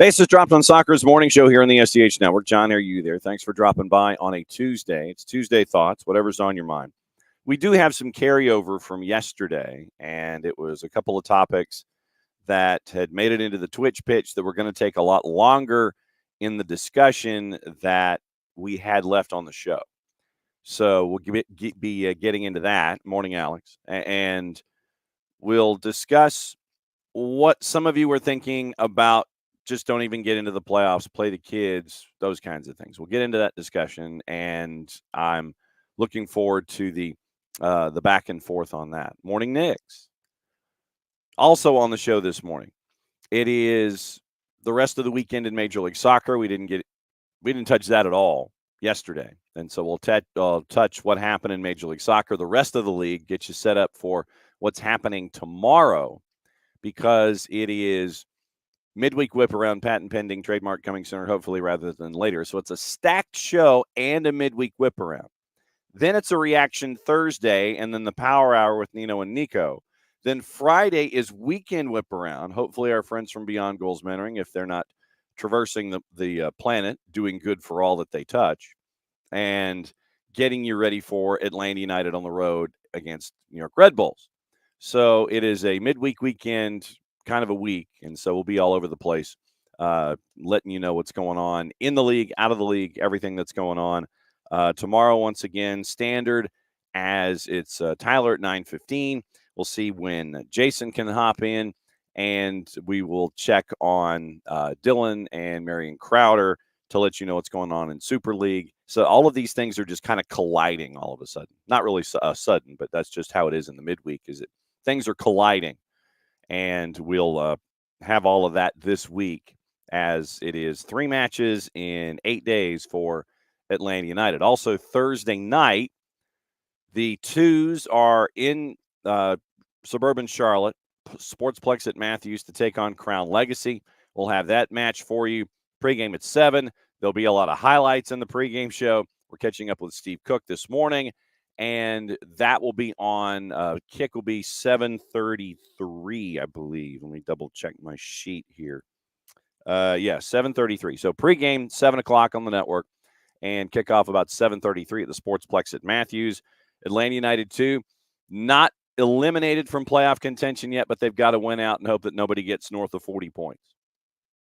Bases dropped on Soccer's morning show here on the SDH Network. John, are you there? Thanks for dropping by on a Tuesday. It's Tuesday Thoughts, whatever's on your mind. We do have some carryover from yesterday, and it was a couple of topics that had made it into the Twitch pitch that were going to take a lot longer in the discussion that we had left on the show. So we'll be getting into that. Morning, Alex. And we'll discuss what some of you were thinking about. Just don't even get into the playoffs, play the kids, those kinds of things. We'll get into that discussion, and I'm looking forward to the back and forth on that. Morning, Knicks. Also on the show this morning, it is the rest of the weekend in Major League Soccer. We didn't touch that at all yesterday, and so we'll touch what happened in Major League Soccer. The rest of the league, get you set up for what's happening tomorrow, because it is midweek whip around, patent pending, trademark coming sooner, hopefully, rather than later. So it's a stacked show and a midweek whip around. Then it's a reaction Thursday, and then the power hour with Nino and Nico. Then Friday is weekend whip around. Hopefully our friends from Beyond Goals Mentoring, if they're not traversing the planet, doing good for all that they touch, and getting you ready for Atlanta United on the road against New York Red Bulls. So it is a midweek weekend, kind of a week, and so we'll be all over the place, letting you know what's going on in the league, out of the league, everything that's going on. Tomorrow, once again, standard as it's Tyler at 9:15. We'll see when Jason can hop in, and we will check on Dylan and Marion Crowder to let you know what's going on in Super League. So all of these things are just kind of colliding all of a sudden. Not really sudden, but that's just how it is in the midweek, is it things are colliding. And we'll have all of that this week, as it is 3 matches in 8 days for Atlanta United. Also, Thursday night, the Twos are in suburban Charlotte, Sportsplex at Matthews, to take on Crown Legacy. We'll have that match for you. Pregame at 7. There'll be a lot of highlights in the pregame show. We're catching up with Steve Cook this morning, and that will be on kick will be 7:33, I believe. Let me double check my sheet here. 7:33. So pregame 7 o'clock on the network, and kickoff about 7:33 at the Sportsplex at Matthews. Atlanta United 2, not eliminated from playoff contention yet, but they've got to win out and hope that nobody gets north of 40 points.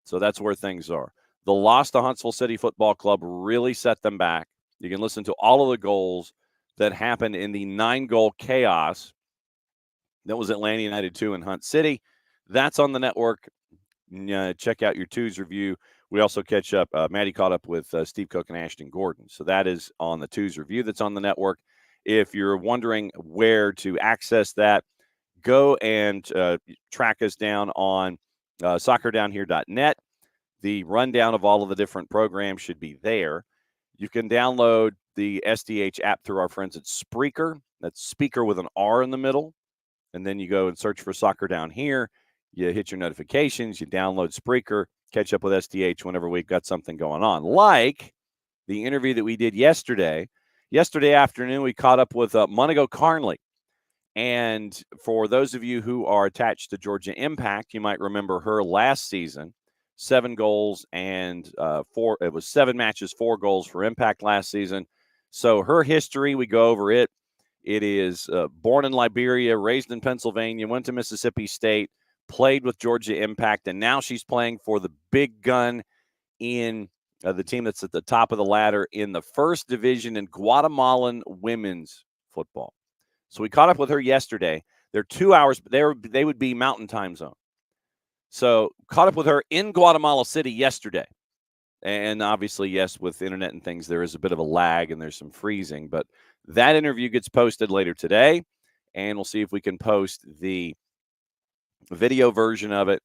So that's where things are. The loss to Huntsville City Football Club really set them back. You can listen to all of the goals that happened in the 9-goal chaos that was Atlanta United 2 in Hunt City. That's on the network. Check out your Twos review. We also catch up. Maddie caught up with Steve Cook and Ashton Gordon. So that is on the Twos review that's on the network. If you're wondering where to access that, go and track us down on soccerdownhere.net. The rundown of all of the different programs should be there. You can download the SDH app through our friends at Spreaker. That's speaker with an R in the middle. And then you go and search for Soccer Down Here. You hit your notifications. You download Spreaker. Catch up with SDH whenever we've got something going on. Like the interview that we did yesterday. Yesterday afternoon, we caught up with Monaco Carnley. And for those of you who are attached to Georgia Impact, you might remember her last season. 7 goals and 4. It was 7 matches, 4 goals for Impact last season. So her history, we go over it. It is born in Liberia, raised in Pennsylvania, went to Mississippi State, played with Georgia Impact, and now she's playing for the big gun in the team that's at the top of the ladder in the first division in Guatemalan women's football. So we caught up with her yesterday. They're 2 hours. They would be Mountain Time Zone. So caught up with her in Guatemala City yesterday. And obviously, yes, with internet and things, there is a bit of a lag and there's some freezing. But that interview gets posted later today, and we'll see if we can post the video version of it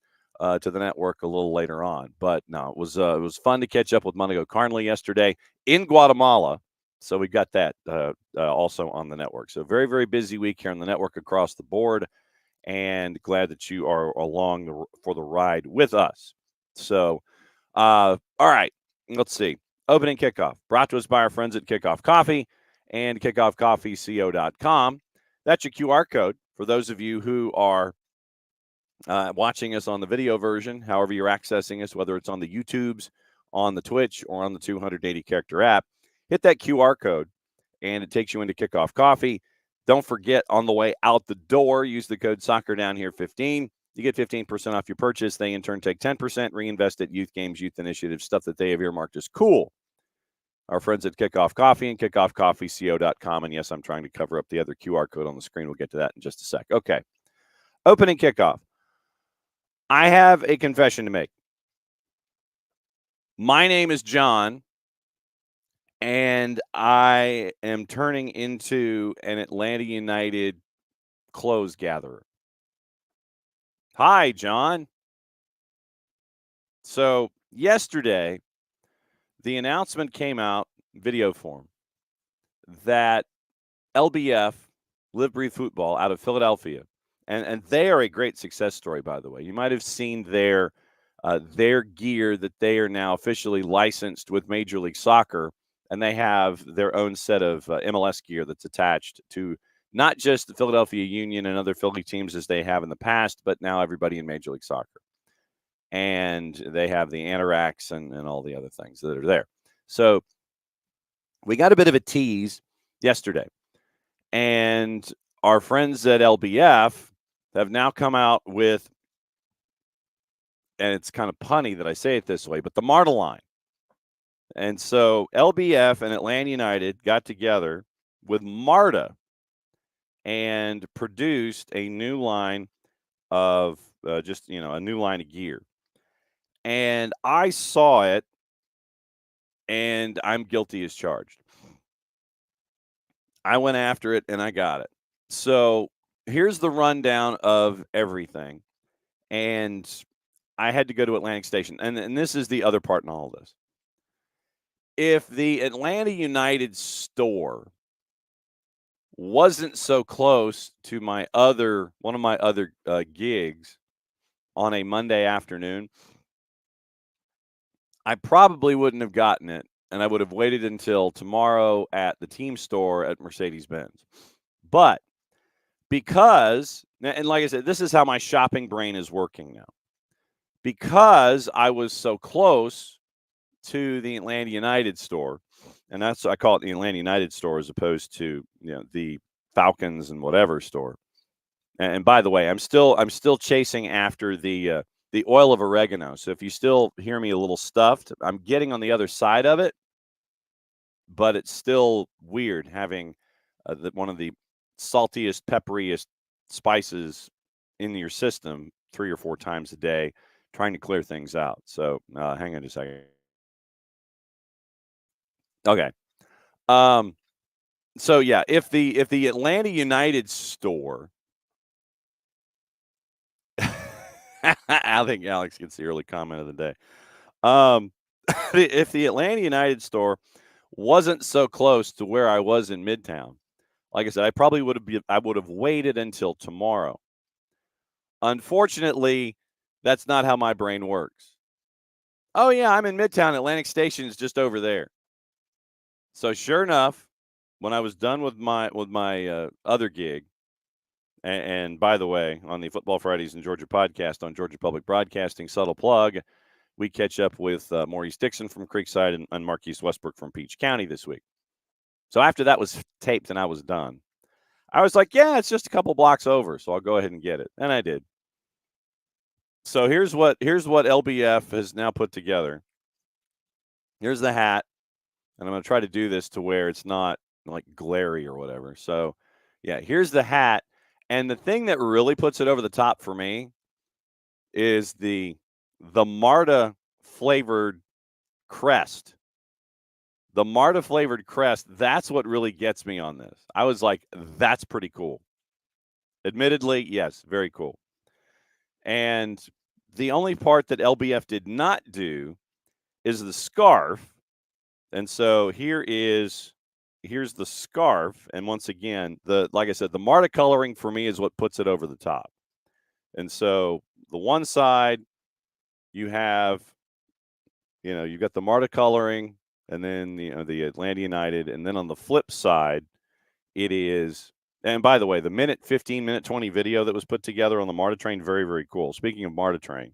to the network a little later on. But no, it was fun to catch up with Monaco Carnley yesterday in Guatemala. So we got that also on the network. So very, very busy week here on the network across the board, and glad that you are along for the ride with us. So, all right, let's see. Opening kickoff brought to us by our friends at Kickoff Coffee and kickoffcoffeeco.com. That's your QR code for those of you who are watching us on the video version, however you're accessing us, whether it's on the YouTubes, on the Twitch, or on the 280 character app, hit that QR code and it takes you into Kickoff Coffee. Don't forget, on the way out the door, use the code SoccerDownHere15. You get 15% off your purchase. They, in turn, take 10%, reinvest at youth games, youth initiatives, stuff that they have earmarked as cool. Our friends at Kickoff Coffee and kickoffcoffeeco.com. And yes, I'm trying to cover up the other QR code on the screen. We'll get to that in just a sec. Okay. Opening kickoff. I have a confession to make. My name is John, and I am turning into an Atlanta United clothes gatherer. Hi, John. So yesterday, the announcement came out, video form, that LBF, Live Breathe Football, out of Philadelphia, and they are a great success story, by the way. You might have seen their gear that they are now officially licensed with Major League Soccer, and they have their own set of MLS gear that's attached to not just the Philadelphia Union and other Philly teams as they have in the past, but now everybody in Major League Soccer. And they have the Anoraks and all the other things that are there. So we got a bit of a tease yesterday. And our friends at LBF have now come out with, and it's kind of punny that I say it this way, but the MARTA line. And so LBF and Atlanta United got together with MARTA and produced a new line of a new line of gear. And I saw it, and I'm guilty as charged. I went after it, and I got it. So here's the rundown of everything. And I had to go to Atlantic Station. And this is the other part in all of this. If the Atlanta United store wasn't so close to one of my other gigs on a Monday afternoon, I probably wouldn't have gotten it, and I would have waited until tomorrow at the team store at Mercedes-Benz. But because, and like I said, this is how my shopping brain is working now. Because I was so close to the Atlanta United store, and I call it the Atlanta United store as opposed to the Falcons and whatever store. And by the way, I'm still chasing after the oil of oregano. So if you still hear me a little stuffed, I'm getting on the other side of it, but it's still weird having one of the saltiest, pepperiest spices in your system 3 or 4 times a day, trying to clear things out. So hang on a second. Okay. So yeah, if the Atlanta United store, I think Alex gets the early comment of the day. If the Atlanta United store wasn't so close to where I was in Midtown, like I said, I would have waited until tomorrow. Unfortunately, that's not how my brain works. Oh yeah, I'm in Midtown. Atlantic Station is just over there. So sure enough, when I was done with my other gig, and by the way, on the Football Fridays in Georgia podcast on Georgia Public Broadcasting, subtle plug, we catch up with Maurice Dixon from Creekside and Marquise Westbrook from Peach County this week. So after that was taped and I was done, I was like, yeah, it's just a couple blocks over, so I'll go ahead and get it. And I did. So here's what LBF has now put together. Here's the hat, and I'm going to try to do this to where it's not like glary or whatever. So, yeah, here's the hat. And the thing that really puts it over the top for me is the MARTA flavored crest. The MARTA flavored crest, that's what really gets me on this. I was like, that's pretty cool. Admittedly, yes, very cool. And the only part that LBF did not do is the scarf. And so here's the scarf. And once again, like I said, the MARTA coloring for me is what puts it over the top. And so the one side, you have, you've got the MARTA coloring, and then the Atlanta United, and then on the flip side, it is And by the way, the 15-minute 20 video that was put together on the MARTA train, very, very cool. Speaking of MARTA train,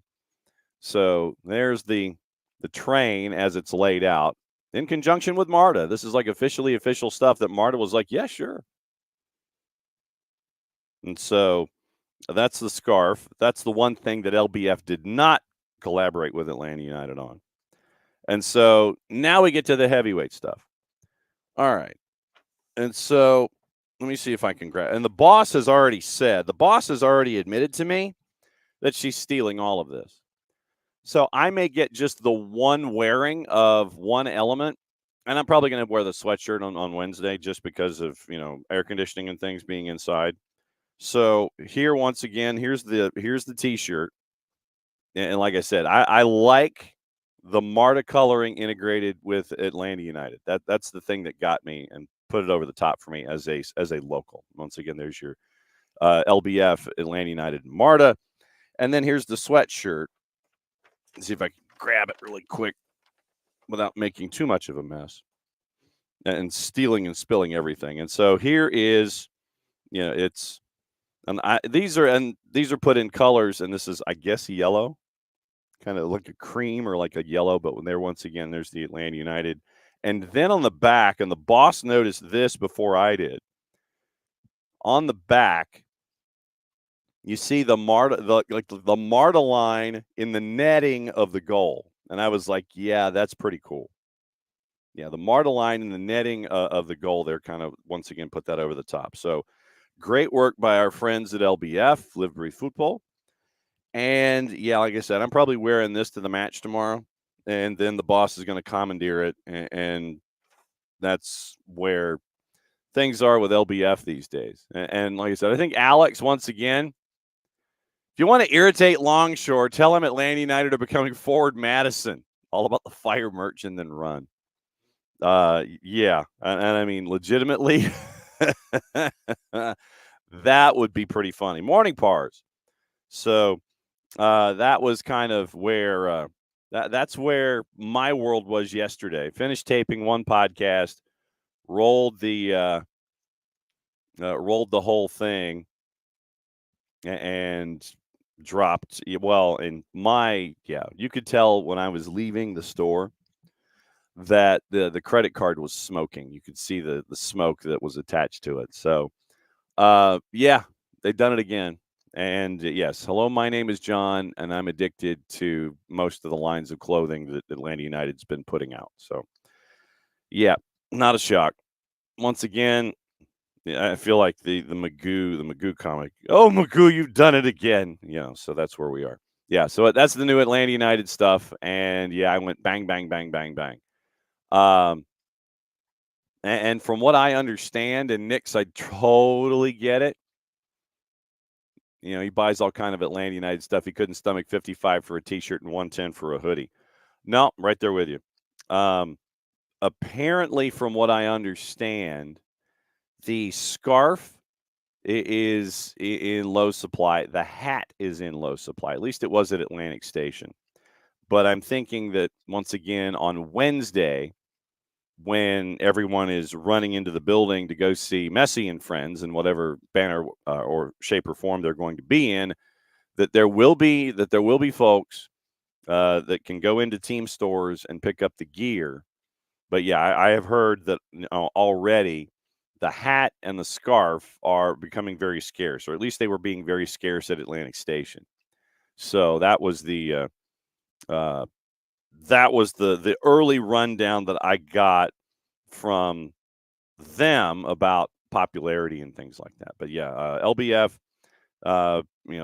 so there's the train as it's laid out in conjunction with MARTA. This is like official stuff that MARTA was like, yeah, sure. And so that's the scarf. That's the one thing that LBF did not collaborate with Atlanta United on. And so now we get to the heavyweight stuff. All right. And so let me see if I can grab. And the boss has already admitted to me that she's stealing all of this. So I may get just the one wearing of one element. And I'm probably going to wear the sweatshirt on Wednesday just because of, air conditioning and things being inside. So here, once again, here's the T-shirt. And like I said, I like the MARTA coloring integrated with Atlanta United. That's the thing that got me and put it over the top for me as a local. Once again, there's your LBF, Atlanta United, MARTA. And then here's the sweatshirt. Let's see if I can grab it really quick without making too much of a mess and stealing and spilling everything. And so here is, it's, these are put in colors, and this is, I guess, yellow, kind of like a cream or like a yellow, but when once again, there's the Atlanta United. And then on the back, and the boss noticed this before I did, on the back, you see the MARTA, the MARTA line in the netting of the goal. And I was like, yeah, that's pretty cool. Yeah, the MARTA line in the netting of the goal there kind of, once again, put that over the top. So great work by our friends at LBF, Live Breathe Football. And, yeah, like I said, I'm probably wearing this to the match tomorrow. And then the boss is going to commandeer it. And that's where things are with LBF these days. And like I said, I think Alex, once again, if you want to irritate Longshore, tell him Atlanta United are becoming Forward Madison. All about the fire merch and then run. Yeah. And I mean, legitimately, that would be pretty funny. Morning Pars. So that was kind of where that's where my world was yesterday. Finished taping one podcast, rolled the whole thing, and dropped. Well, you could tell when I was leaving the store that the credit card was smoking. You could see the smoke that was attached to it. So, yeah, they've done it again. And yes, hello, my name is John, and I'm addicted to most of the lines of clothing that Atlanta United's been putting out. So, yeah, not a shock. Once again, I feel like the Magoo comic. Oh, Magoo, you've done it again. So that's where we are. Yeah, so that's the new Atlanta United stuff. And yeah, I went bang, bang, bang, bang, bang. And from what I understand, and Nick's, I totally get it. He buys all kind of Atlanta United stuff. He couldn't stomach 55 for a T-shirt and 110 for a hoodie. No, right there with you. Apparently, from what I understand, the scarf is in low supply. The hat is in low supply. At least it was at Atlantic Station. But I'm thinking that, once again, on Wednesday, when everyone is running into the building to go see Messi and friends in whatever banner or shape or form they're going to be in, that there will be folks that can go into team stores and pick up the gear. But yeah, I have heard that already the hat and the scarf are becoming very scarce, or at least they were being very scarce at Atlantic Station. So that was the early rundown that I got from them about popularity and things like that. But yeah, LBF,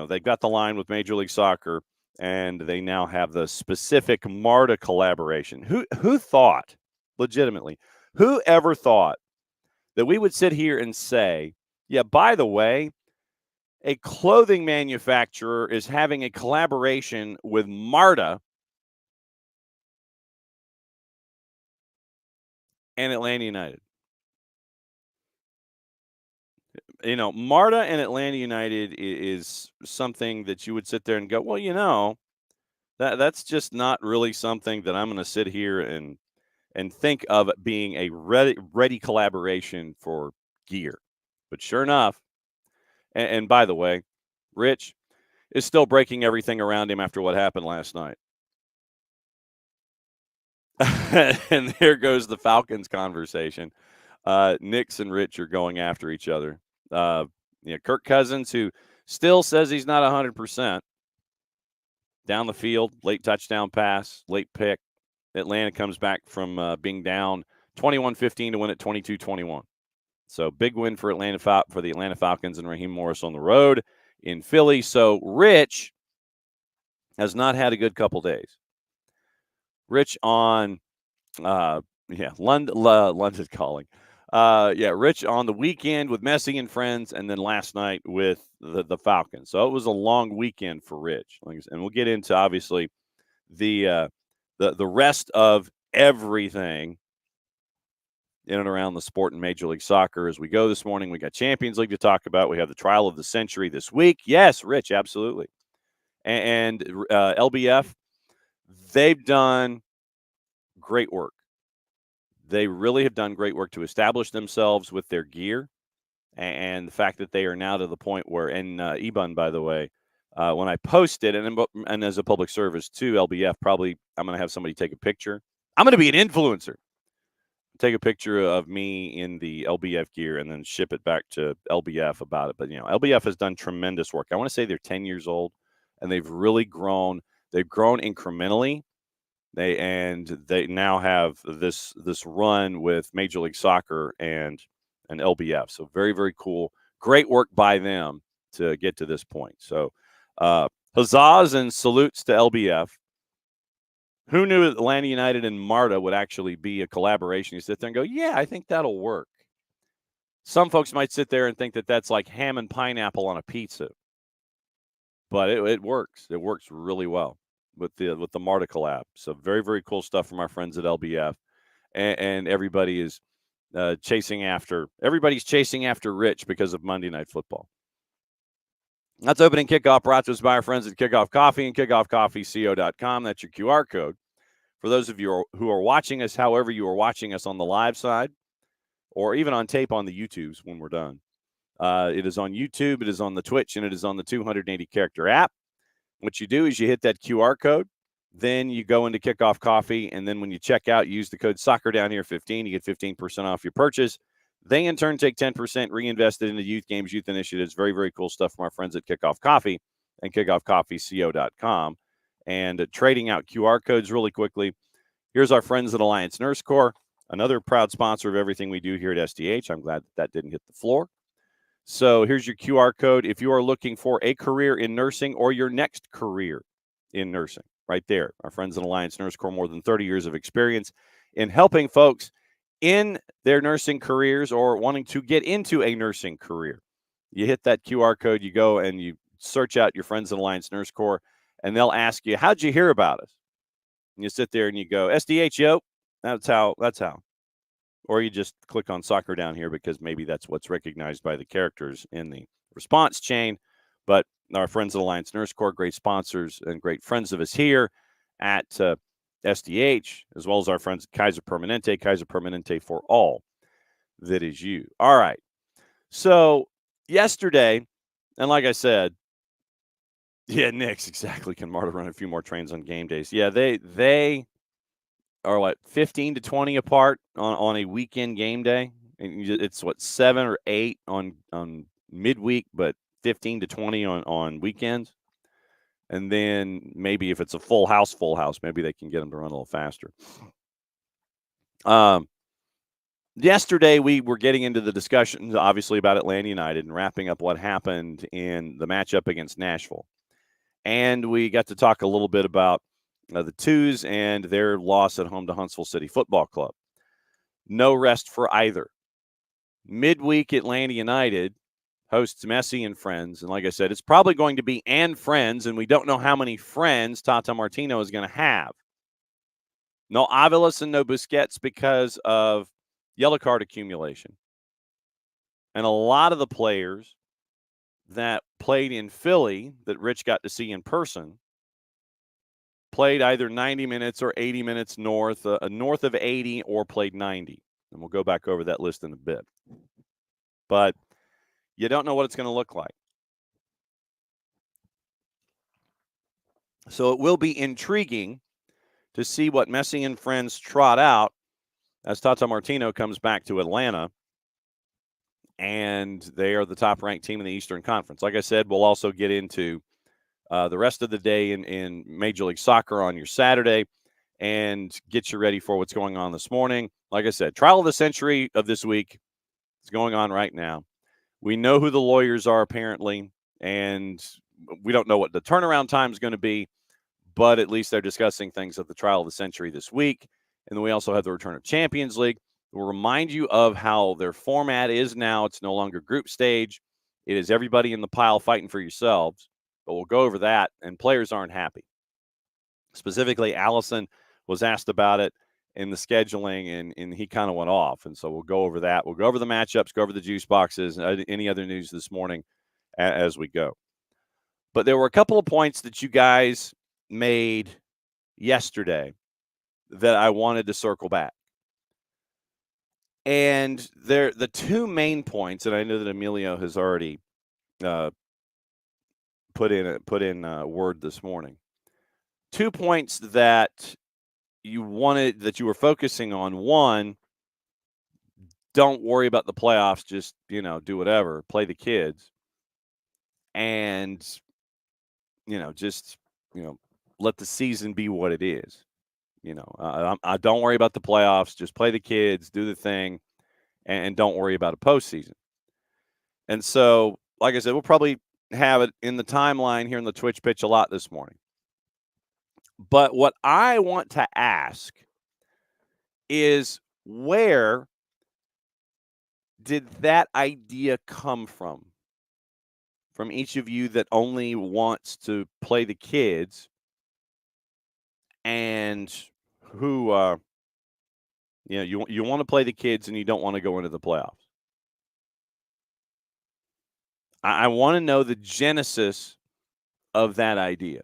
they've got the line with Major League Soccer, and they now have the specific MARTA collaboration. Who thought, legitimately, who ever thought that we would sit here and say, yeah, by the way, a clothing manufacturer is having a collaboration with MARTA and Atlanta United. MARTA and Atlanta United is something that you would sit there and go, well, that's just not really something that I'm going to sit here and think of it being a ready collaboration for gear. But sure enough, and by the way, Rich is still breaking everything around him after what happened last night. And there goes the Falcons conversation. Nix and Rich are going after each other. Kirk Cousins, who still says he's not 100%, down the field, late touchdown pass, late pick. Atlanta comes back from being down 21-15 to win at 22-21. So big win for for the Atlanta Falcons and Raheem Morris on the road in Philly. So Rich has not had a good couple days. Rich on, London calling. Rich on the weekend with Messi and friends, and then last night with the Falcons. So it was a long weekend for Rich, and we'll get into obviously the rest of everything in and around the sport in Major League Soccer as we go this morning. We got Champions League to talk about. We have the trial of the century this week. Yes, Rich, absolutely. And LBF, they've done great work. They really have done great work to establish themselves with their gear, and the fact that they are now to the point where, and Ebun, by the way, when I post it, and as a public service to LBF, probably I'm going to have somebody take a picture. I'm going to be an influencer. Take a picture of me in the LBF gear and then ship it back to LBF about it. But, LBF has done tremendous work. I want to say they're 10 years old, and they've really grown. They've grown incrementally. They now have this run with Major League Soccer and LBF. So very, very cool. Great work by them to get to this point. So huzzahs and salutes to LBF. Who knew that Atlanta United and MARTA would actually be a collaboration? You sit there and go, yeah, I think that'll work. Some folks might sit there and think that that's like ham and pineapple on a pizza. But it works. It works really well with the MARTA collab. So very, very cool stuff from our friends at LBF. And everybody is chasing after Rich because of Monday Night Football. That's opening kickoff brought to us by our friends at Kickoff Coffee and kickoffcoffeeco.com. That's your QR code. For those of you who are watching us, however you are watching us on the live side or even on tape on the YouTubes when we're done, it is on YouTube, it is on the Twitch, and it is on the 280-character app. What you do is you hit that QR code, then you go into Kickoff Coffee, and then when you check out, use the code SOCCERDOWNHERE15. You get 15% off your purchase. They, in turn, take 10%, reinvest it into youth games, youth initiatives. Very, very cool stuff from our friends at Kickoff Coffee and kickoffcoffeeco.com. And trading out QR codes really quickly. Here's our friends at Alliance Nurse Corps, another proud sponsor of everything we do here at SDH. I'm glad that didn't hit the floor. So here's your QR code. If you are looking for a career in nursing or your next career in nursing, right there. Our friends at Alliance Nurse Corps, more than 30 years of experience in helping folks in their nursing careers or wanting to get into a nursing career. You hit that QR code, you go and you search out your friends at Alliance Nurse Corps, and they'll ask you, how'd you hear about us? And you sit there and you go, SDH, yo, that's how. Or you just click on Soccer Down Here because maybe that's what's recognized by the characters in the response chain. But our friends at Alliance Nurse Corps, great sponsors and great friends of us here at SDH, as well as our friends at Kaiser Permanente for all that is you. All right. So yesterday, and like I said, yeah, Knicks, exactly. Can MARTA run a few more trains on game days? Yeah, they are 15 to 20 apart on a weekend game day. And it's 7 or 8 on midweek, but 15 to 20 on weekends. And then maybe if it's a full house, maybe they can get them to run a little faster. Yesterday, we were getting into the discussions, obviously, about Atlanta United and wrapping up what happened in the matchup against Nashville. And we got to talk a little bit about the Twos and their loss at home to Huntsville City Football Club. No rest for either. Midweek, Atlanta United hosts Messi and friends. And like I said, it's probably going to be and friends, and we don't know how many friends Tata Martino is going to have. No Aviles and no Busquets because of yellow card accumulation. And a lot of the players that played in Philly that Rich got to see in person played either 90 minutes or 80 minutes north of 80 or played 90. And we'll go back over that list in a bit. But You don't know what it's going to look like. So it will be intriguing to see what Messi and friends trot out as Tata Martino comes back to Atlanta, and they are the top-ranked team in the Eastern Conference. Like I said, we'll also get into the rest of the day in Major League Soccer on your Saturday and get you ready for what's going on this morning. Like I said, trial of the century of this week is going on right now. We know who the lawyers are apparently, and we don't know what the turnaround time is going to be, but at least they're discussing things at the trial of the century this week. And then we also have the return of Champions League. We'll remind you of how their format is now. It's no longer group stage. It is everybody in the pile fighting for yourselves. But we'll go over that, and players aren't happy. Specifically, Allison was asked about it in the scheduling, and he kind of went off. And so we'll go over that. We'll go over the matchups, go over the juice boxes, and any other news this morning as we go. But there were a couple of points that you guys made yesterday that I wanted to circle back. And the two main points, and I know that Emilio has already put in a word this morning. 2 points that you were focusing on. One, don't worry about the playoffs, just, do whatever, play the kids. And, just, let the season be what it is. I don't worry about the playoffs, just play the kids, do the thing, and don't worry about a postseason. And so, like I said, we'll probably have it in the timeline here in the Twitch pitch a lot this morning. But what I want to ask is, where did that idea come from? From each of you that only wants to play the kids, and who, you want to play the kids and you don't want to go into the playoffs. I want to know the genesis of that idea.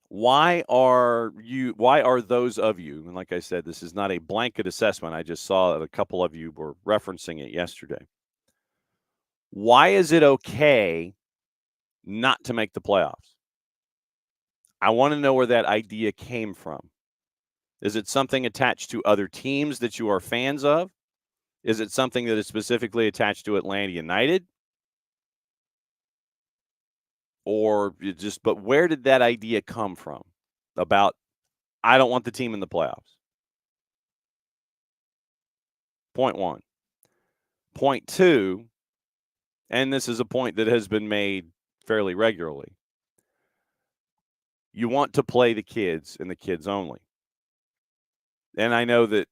Why are those of you, and like I said, this is not a blanket assessment. I just saw that a couple of you were referencing it yesterday. Why is it okay not to make the playoffs? I want to know where that idea came from. Is it something attached to other teams that you are fans of? Is it something that is specifically attached to Atlanta United? Or but where did that idea come from about, I don't want the team in the playoffs? Point one. Point two, and this is a point that has been made fairly regularly. You want to play the kids and the kids only. And I know that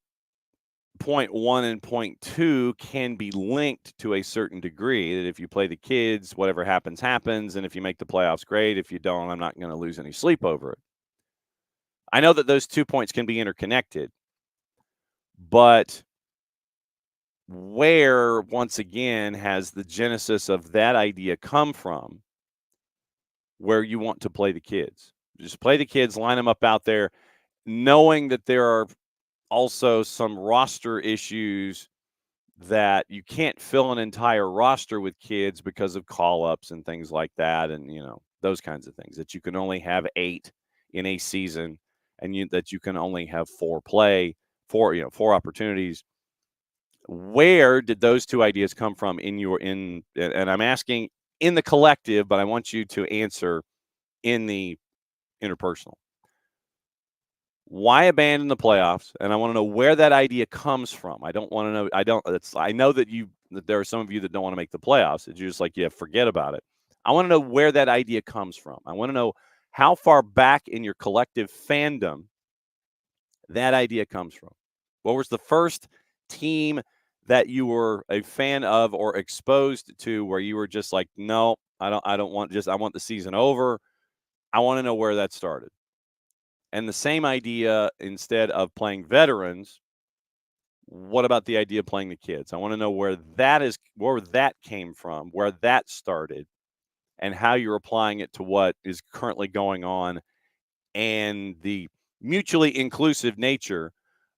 point one and point two can be linked to a certain degree, that if you play the kids, whatever happens, happens. And if you make the playoffs, great. If you don't, I'm not going to lose any sleep over it. I know that those 2 points can be interconnected, but where, once again, has the genesis of that idea come from, where you want to play the kids? Just play the kids, line them up out there, knowing that there are also some roster issues, that you can't fill an entire roster with kids because of call-ups and things like that, and those kinds of things, that you can only have 8 in a season, and that you can only have 4 opportunities. Where did those two ideas come from and I'm asking in the collective, but I want you to answer in the interpersonal. Why abandon the playoffs? And I want to know where that idea comes from. I don't want to know. I know that there are some of you that don't want to make the playoffs. It's just like, yeah, forget about it. I want to know where that idea comes from. I want to know how far back in your collective fandom that idea comes from. What was the first team that you were a fan of or exposed to where you were just like, no, I want the season over. I want to know where that started. And the same idea, instead of playing veterans, what about the idea of playing the kids? I want to know where that came from, where that started, and how you're applying it to what is currently going on, and the mutually inclusive nature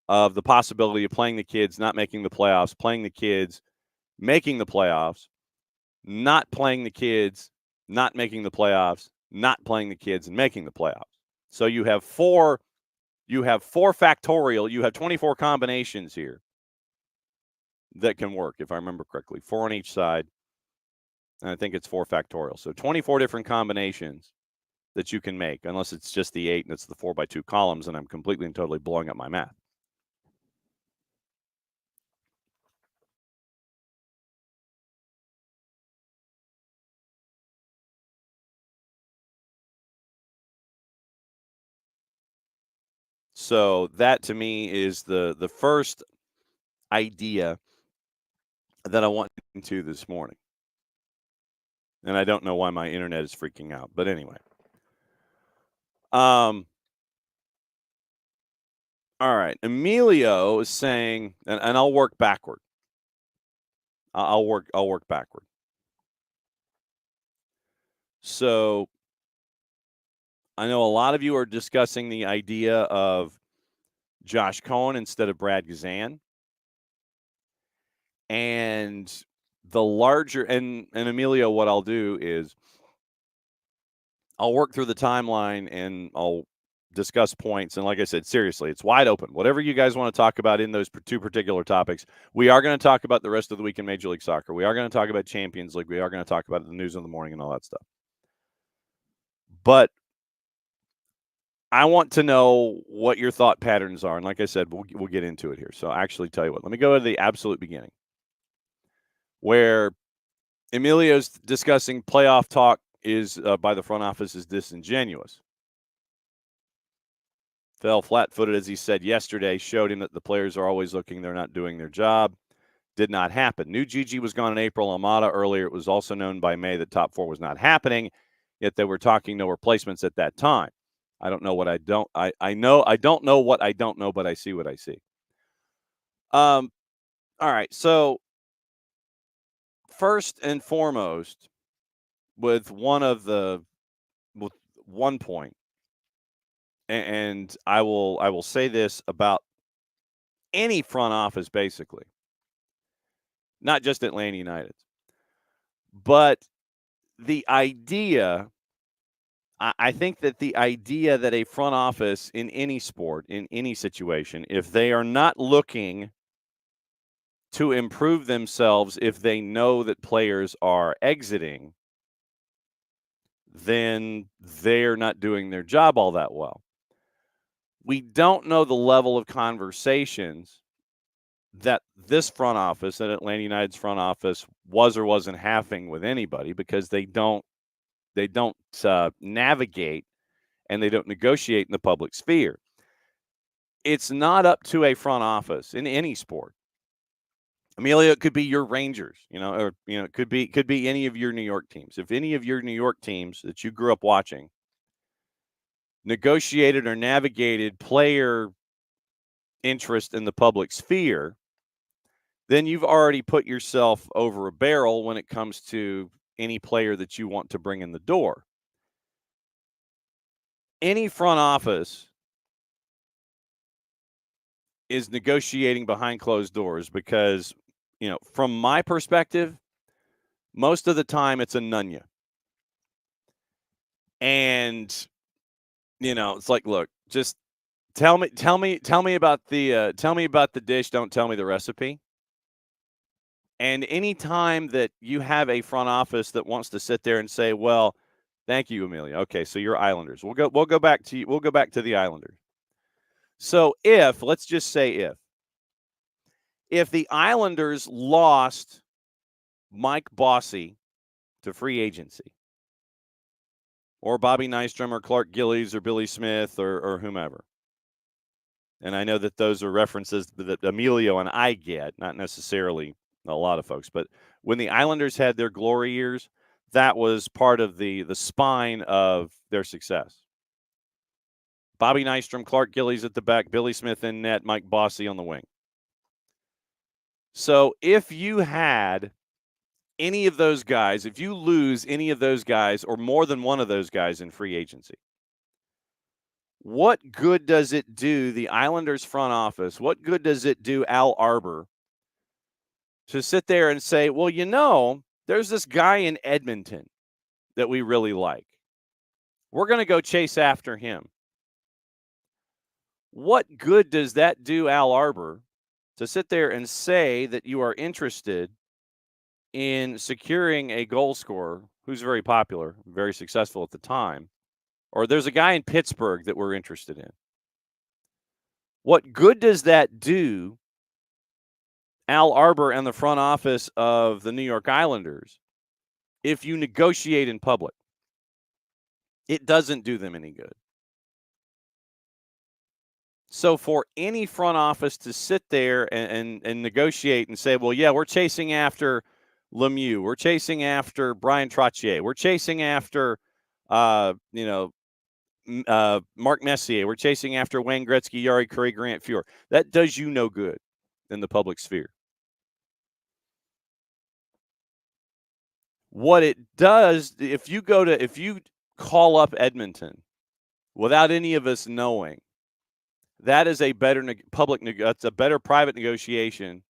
of the possibility of playing the kids, not making the playoffs, playing the kids, making the playoffs, not playing the kids, not making the playoffs, not playing the kids, and making the playoffs. So you have four factorial, you have 24 combinations here that can work, if I remember correctly. 4 on each side. And I think it's 4 factorial. So 24 different combinations that you can make, unless it's just the 8 and it's the 4x2 columns, and I'm completely and totally blowing up my math. So that to me is the first idea that I want into this morning. And I don't know why my internet is freaking out, but anyway. All right. Emilio is saying, and I'll work backward. I'll work backward. So I know a lot of you are discussing the idea of Josh Cohen instead of Brad Guzan. And the larger and Emilio, what I'll do is I'll work through the timeline and I'll discuss points. And like I said, seriously, it's wide open. Whatever you guys want to talk about in those 2 particular topics, we are going to talk about the rest of the week in Major League Soccer. We are going to talk about Champions League. We are going to talk about the news in the morning and all that stuff. But I want to know what your thought patterns are. And like I said, we'll get into it here. So I'll actually tell you what. Let me go to the absolute beginning where Emilio's discussing playoff talk is by the front office is disingenuous. Fell flat-footed, as he said yesterday, showed him that the players are always looking. They're not doing their job. Did not happen. Knew Gigi was gone in April. Almada earlier. It was also known by May that top 4 was not happening, yet they were talking no replacements at that time. I don't know what I don't. I know I don't know what I don't know, but I see what I see. All right. So first and foremost, with one point, and I will say this about any front office, basically, not just Atlanta United, but the idea. I think that the idea that a front office in any sport, in any situation, if they are not looking to improve themselves, if they know that players are exiting, then they're not doing their job all that well. We don't know the level of conversations that this front office, that Atlanta United's front office, was or wasn't having with anybody, because they don't navigate and they don't negotiate in the public sphere. It's not up to a front office in any sport. Emilio, it could be your Rangers, or it could be any of your New York teams. If any of your New York teams that you grew up watching negotiated or navigated player interest in the public sphere, then you've already put yourself over a barrel when it comes to any player that you want to bring in the door. Any front office is negotiating behind closed doors because, from my perspective, most of the time it's a nunya. And, it's like, look, just tell me about the dish. Don't tell me the recipe. And any time that you have a front office that wants to sit there and say, well, thank you, Amelia. Okay, so you're Islanders. We'll go back to the Islanders. So let's just say if the Islanders lost Mike Bossy to free agency, or Bobby Nystrom or Clark Gillies or Billy Smith or whomever, and I know that those are references that Emilio and I get, not necessarily a lot of folks, but when the Islanders had their glory years, that was part of the spine of their success. Bobby Nystrom, Clark Gillies at the back, Billy Smith in net, Mike Bossy on the wing. So if you had any of those guys, if you lose any of those guys or more than one of those guys in free agency, what good does it do the Islanders front office? What good does it do Al Arbor to sit there and say, well, there's this guy in Edmonton that we really like. We're going to go chase after him. What good does that do Al Arbor to sit there and say that you are interested in securing a goal scorer who's very popular, very successful at the time, or there's a guy in Pittsburgh that we're interested in? What good does that do Al Arbor and the front office of the New York Islanders if you negotiate in public? It doesn't do them any good. So for any front office to sit there and negotiate and say, well, yeah, we're chasing after Lemieux, we're chasing after Brian Trottier, we're chasing after, Mark Messier, we're chasing after Wayne Gretzky, Yari Curry, Grant Fuhr. That does you no good in the public sphere. What it does, if you call up Edmonton without any of us knowing, that is a better that's a better private negotiation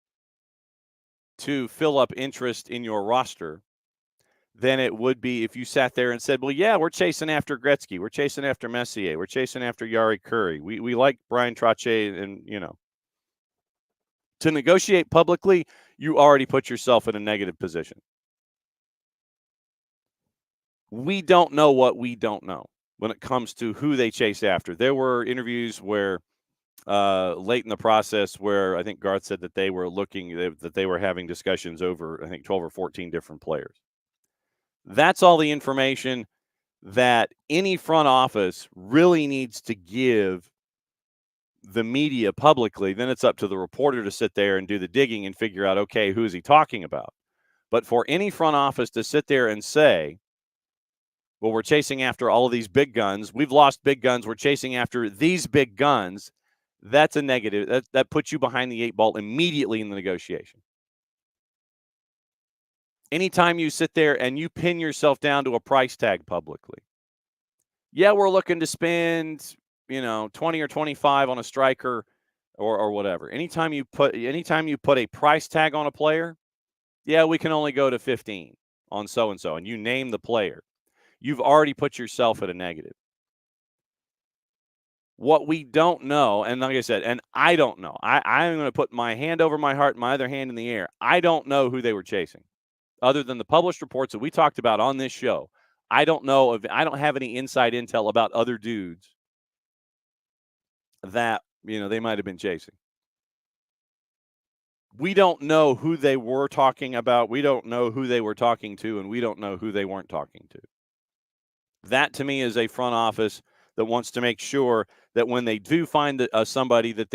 to fill up interest in your roster than it would be if you sat there and said, well, yeah, we're chasing after Gretzky, we're chasing after Messier, we're chasing after Yari Curry, we like Brian Trottier, and to negotiate publicly, you already put yourself in a negative position. We don't know what we don't know when it comes to who they chase after. There were interviews where late in the process where I think Garth said that they were that they were having discussions over, I think, 12 or 14 different players. That's all the information that any front office really needs to give the media publicly. Then it's up to the reporter to sit there and do the digging and figure out, okay, who is he talking about? But for any front office to sit there and say, well, we're chasing after all of these big guns, we've lost big guns, we're chasing after these big guns, that's a negative. That puts you behind the eight ball immediately in the negotiation. Anytime you sit there and you pin yourself down to a price tag publicly, yeah, we're looking to spend, 20 or 25 on a striker or whatever. Anytime you put a price tag on a player, yeah, we can only go to 15 on so-and-so, and you name the player. You've already put yourself at a negative. What we don't know, and like I said, and I don't know, I'm going to put my hand over my heart, my other hand in the air. I don't know who they were chasing, other than the published reports that we talked about on this show. I don't have any inside intel about other dudes that, they might have been chasing. We don't know who they were talking about. We don't know who they were talking to, and we don't know who they weren't talking to. That, to me, is a front office that wants to make sure that when they do find somebody that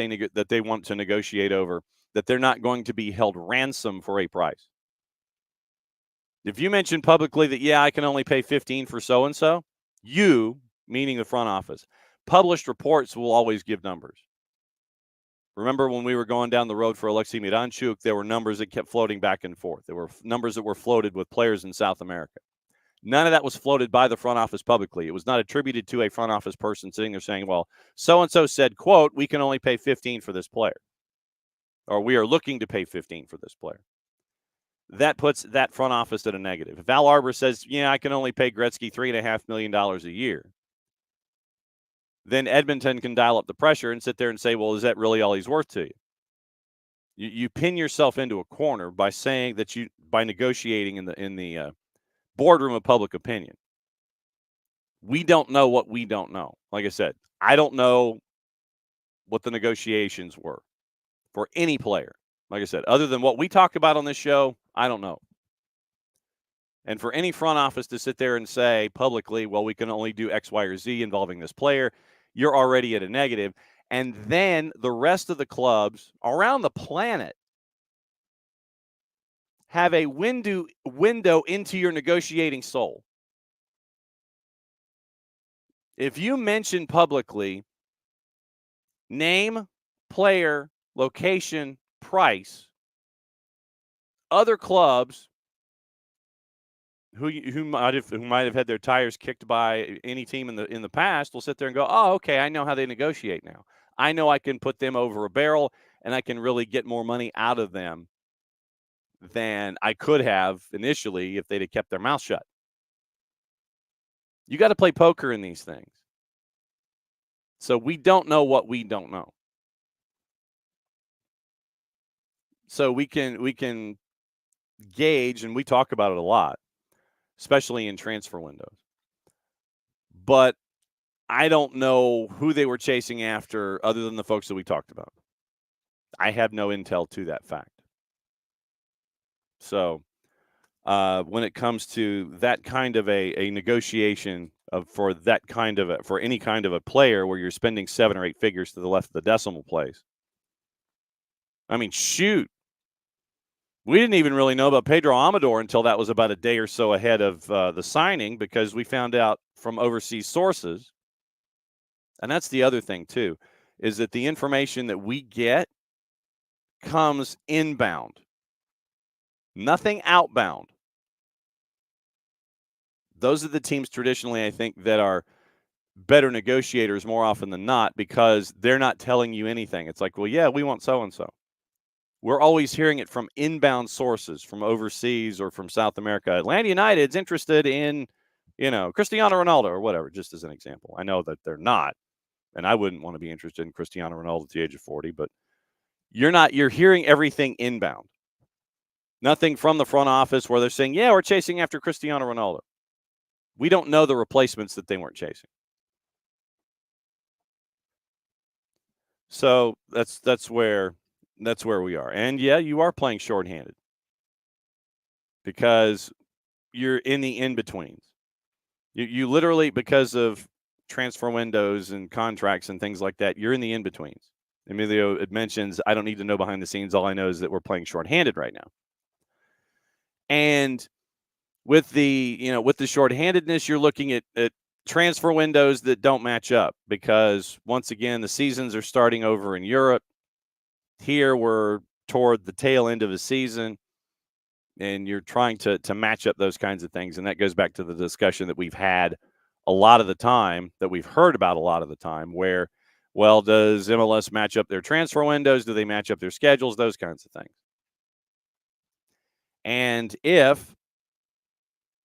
they want to negotiate over, that they're not going to be held ransom for a price. If you mention publicly that, yeah, I can only pay 15 for so-and-so, you, meaning the front office, published reports will always give numbers. Remember when we were going down the road for Alexei Miranchuk, there were numbers that kept floating back and forth. There were numbers that were floated with players in South America. None of that was floated by the front office publicly. It was not attributed to a front office person sitting there saying, well, so-and-so said, quote, we can only pay 15 for this player, or we are looking to pay 15 for this player. That puts that front office at a negative. If Al Arbor says, yeah, I can only pay Gretzky $3.5 million a year, then Edmonton can dial up the pressure and sit there and say, well, is that really all he's worth to you? You pin yourself into a corner by saying that by negotiating in the boardroom of public opinion. We don't know what we don't know. Like I said, I don't know what the negotiations were for any player. Like I said, other than what we talked about on this show, I don't know. And for any front office to sit there and say publicly, well, we can only do X, Y, or Z involving this player, you're already at a negative. And then the rest of the clubs around the planet have a window into your negotiating soul. If you mention publicly name, player, location, price, other clubs who might have had their tires kicked by any team in the past will sit there and go, oh, okay, I know how they negotiate now. I know I can put them over a barrel and I can really get more money out of them than I could have initially if they'd have kept their mouth shut. You got to play poker in these things. So we don't know what we don't know. So we can gauge, and we talk about it a lot, especially in transfer windows. But I don't know who they were chasing after other than the folks that we talked about. I have no intel to that fact. So when it comes to that kind of a negotiation for any kind of a player where you're spending 7 or 8 figures to the left of the decimal place, I mean, shoot. We didn't even really know about Pedro Amador until that was about a day or so ahead of the signing, because we found out from overseas sources. And that's the other thing, too, is that the information that we get comes inbound, nothing outbound. Those are the teams traditionally, I think, that are better negotiators more often than not, because they're not telling you anything. It's like, well, yeah, we want so-and-so. We're always hearing it from inbound sources from overseas or from South America. Atlanta United's interested in, Cristiano Ronaldo or whatever, just as an example. I know that they're not, and I wouldn't want to be interested in Cristiano Ronaldo at the age of 40, but you're hearing everything inbound. Nothing from the front office where they're saying, yeah, we're chasing after Cristiano Ronaldo. We don't know the replacements that they weren't chasing. So that's where we are. And yeah, you are playing shorthanded because you're in the in-betweens. You literally, because of transfer windows and contracts and things like that, you're in the in-betweens. Emilio mentions, I don't need to know behind the scenes. All I know is that we're playing shorthanded right now. And with the shorthandedness, you're looking at transfer windows that don't match up, because once again, the seasons are starting over in Europe. Here we're toward the tail end of the season, and you're trying to match up those kinds of things. And that goes back to the discussion that we've had a lot of the time, that we've heard about a lot of the time, where, well, does MLS match up their transfer windows? Do they match up their schedules? Those kinds of things. And if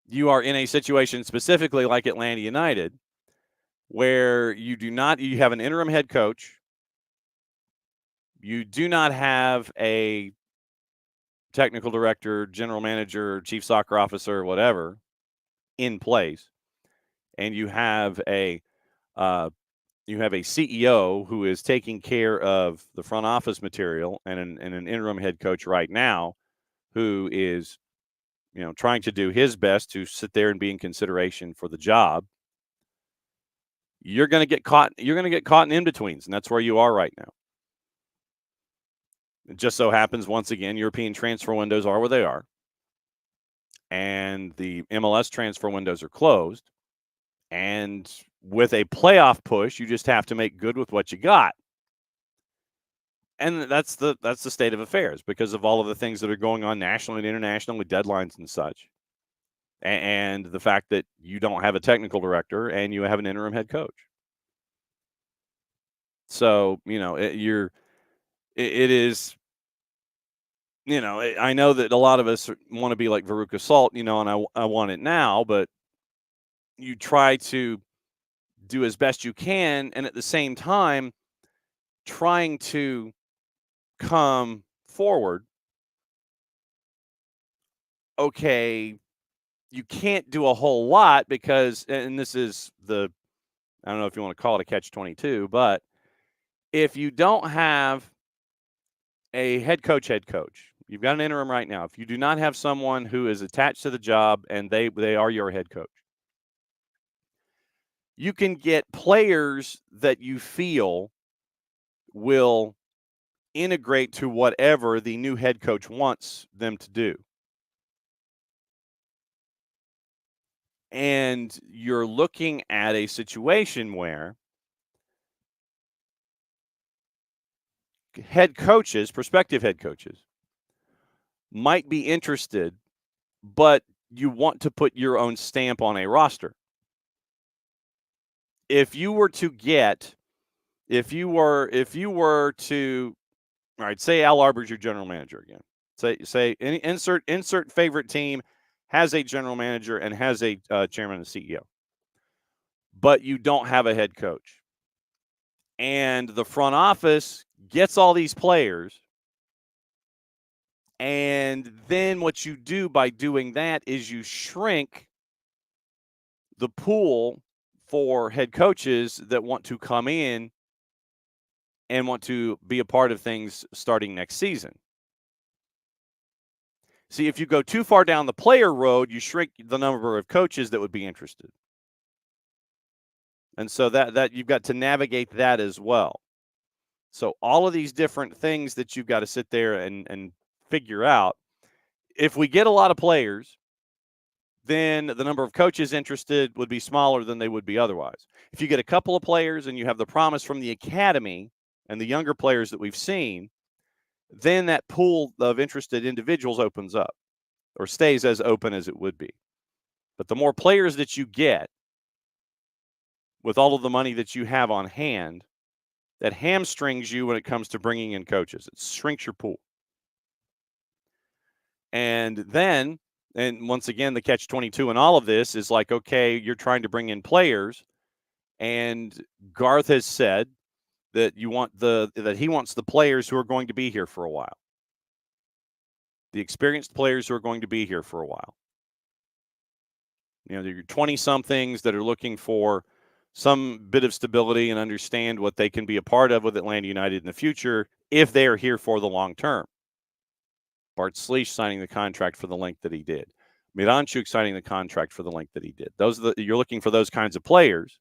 you are in a situation specifically like Atlanta United, where you have an interim head coach, you do not have a technical director, general manager, chief soccer officer, whatever, in place, and you have a CEO who is taking care of the front office material, and an interim head coach right now who is, trying to do his best to sit there and be in consideration for the job. You're going to get caught. You're going to get caught in in-betweens, and that's where you are right now. It just so happens, once again, European transfer windows are where they are, and the MLS transfer windows are closed. And with a playoff push, you just have to make good with what you got. And that's the state of affairs, because of all of the things that are going on nationally and internationally, deadlines and such, and the fact that you don't have a technical director and you have an interim head coach. So, it is, I know that a lot of us want to be like Veruca Salt, and I want it now, but you try to do as best you can, and at the same time trying to come forward. Okay, you can't do a whole lot because, and this is I don't know if you want to call it a catch-22, but if you don't have a head coach, you've got an interim right now. If you do not have someone who is attached to the job and they are your head coach, you can get players that you feel will integrate to whatever the new head coach wants them to do. And you're looking at a situation where prospective head coaches, might be interested, but you want to put your own stamp on a roster. If you were to, all right, say Al Arbor's your general manager again. Say any insert favorite team has a general manager and has a chairman and CEO, but you don't have a head coach. And the front office gets all these players. And then what you do by doing that is you shrink the pool for head coaches that want to come in and want to be a part of things starting next season. See, if you go too far down the player road, you shrink the number of coaches that would be interested. And so that you've got to navigate that as well. So all of these different things that you've got to sit there and figure out. If we get a lot of players, then the number of coaches interested would be smaller than they would be otherwise. If you get a couple of players and you have the promise from the academy and the younger players that we've seen, then that pool of interested individuals opens up or stays as open as it would be. But the more players that you get with all of the money that you have on hand, that hamstrings you when it comes to bringing in coaches. It shrinks your pool. And then, and once again, the catch-22 in all of this is like, okay, you're trying to bring in players, and Garth has said that he wants the players who are going to be here for a while. The experienced players who are going to be here for a while. You know, they're 20-somethings that are looking for some bit of stability and understand what they can be a part of with Atlanta United in the future if they are here for the long term. Bart Sleesh signing the contract for the length that he did. Miranchuk signing the contract for the length that he did. You're looking for those kinds of players.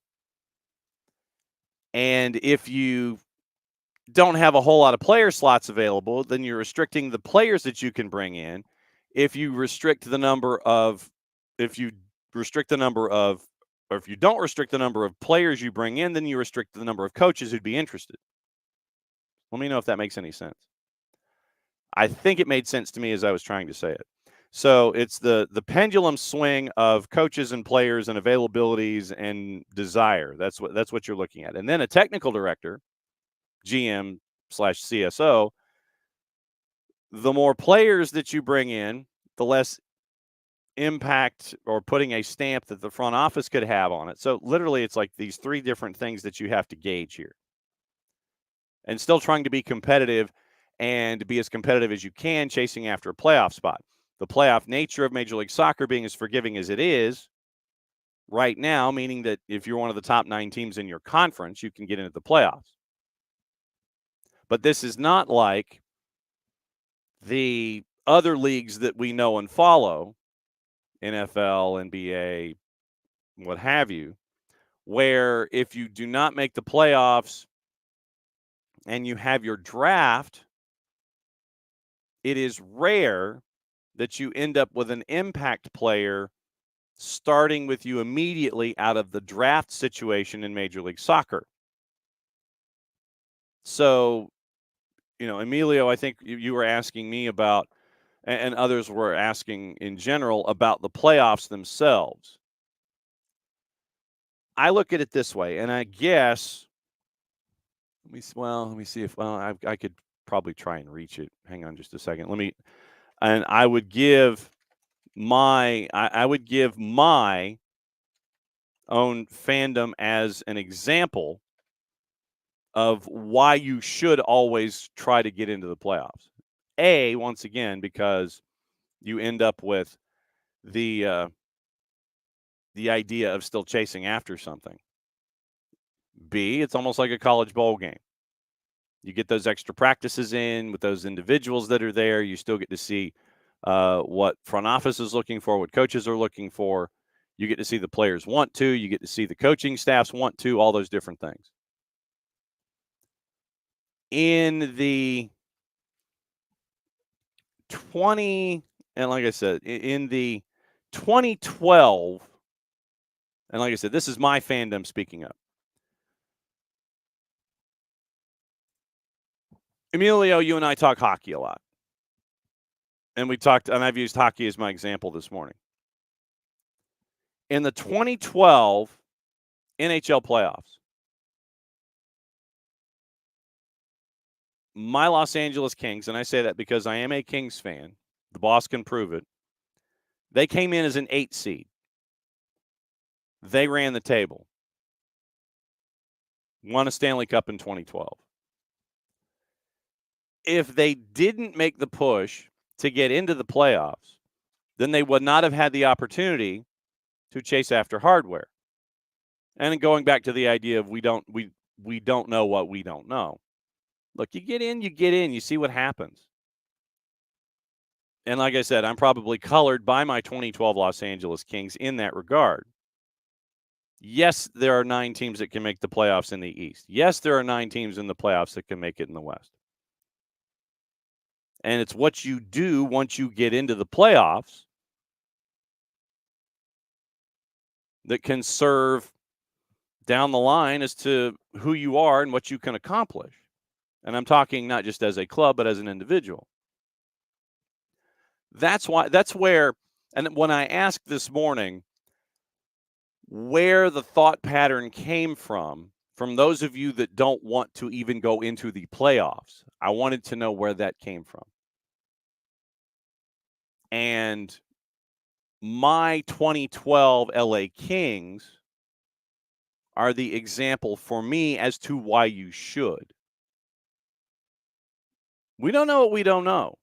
And if you don't have a whole lot of player slots available, then you're restricting the players that you can bring in. If you don't restrict the number of players you bring in, then you restrict the number of coaches who'd be interested. Let me know if that makes any sense. I think it made sense to me as I was trying to say it. So it's the pendulum swing of coaches and players and availabilities and desire. That's what you're looking at. And then a technical director, GM/CSO, the more players that you bring in, the less impact or putting a stamp that the front office could have on it. So literally it's like these three different things that you have to gauge here. And still trying to be competitive and be as competitive as you can, chasing after a playoff spot. The playoff nature of Major League Soccer being as forgiving as it is right now, meaning that if you're one of the top 9 teams in your conference, you can get into the playoffs. But this is not like the other leagues that we know and follow, NFL, NBA, what have you, where if you do not make the playoffs and you have your draft, it is rare that you end up with an impact player starting with you immediately out of the draft situation in Major League Soccer. So, Emilio, I think you were asking me about, and others were asking in general about the playoffs themselves. I look at it this way, and I guess, let me see if, I could probably try and reach it. Hang on just a second. I would give my own fandom as an example of why you should always try to get into the playoffs. Once again, because you end up with the idea of still chasing after something. B, it's almost like a college bowl game. You get those extra practices in with those individuals that are there. You still get to see what front office is looking for, what coaches are looking for. You get to see the players want to. You get to see the coaching staffs want to, all those different things. In the 2012, and like I said, this is my fandom speaking up. Emilio, you and I talk hockey a lot. And I've used hockey as my example this morning. In the 2012 NHL playoffs, my Los Angeles Kings, and I say that because I am a Kings fan, the boss can prove it, they came in as an 8 seed. They ran the table. Won a Stanley Cup in 2012. If they didn't make the push to get into the playoffs, then they would not have had the opportunity to chase after hardware. And going back to the idea of we don't know what we don't know. Look, you get in, you see what happens. And like I said, I'm probably colored by my 2012 Los Angeles Kings in that regard. Yes, there are 9 teams that can make the playoffs in the East. Yes, there are 9 teams in the playoffs that can make it in the West. And it's what you do once you get into the playoffs that can serve down the line as to who you are and what you can accomplish. And I'm talking not just as a club, but as an individual. That's where, and when I asked this morning where the thought pattern came from those of you that don't want to even go into the playoffs, I wanted to know where that came from. And my 2012 LA Kings are the example for me as to why you should. We don't know what we don't know.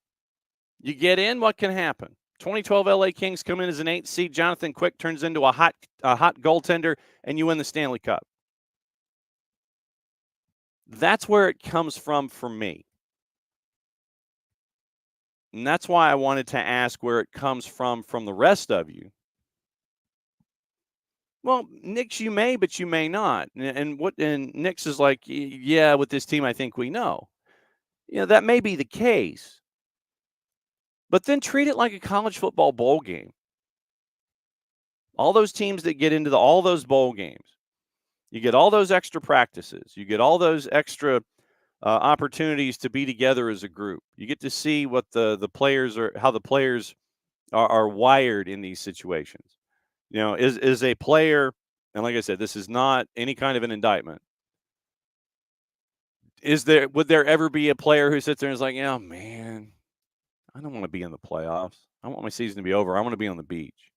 You get in, what can happen? 2012 LA Kings come in as an 8 seed. Jonathan Quick turns into a hot goaltender, and you win the Stanley Cup. That's where it comes from for me. And that's why I wanted to ask where it comes from the rest of you. Well, Nick's, you may, but you may not. And Nick's is like, yeah, with this team, I think we know. That may be the case. But then treat it like a college football bowl game. All those teams that get into all those bowl games, you get all those extra practices. You get all those extra opportunities to be together as a group. You get to see what the players are, how the players are wired in these situations. Is a player, and like I said, this is not any kind of an indictment. Would there ever be a player who sits there and is like, oh man, I don't want to be in the playoffs. I want my season to be over. I want to be on the beach.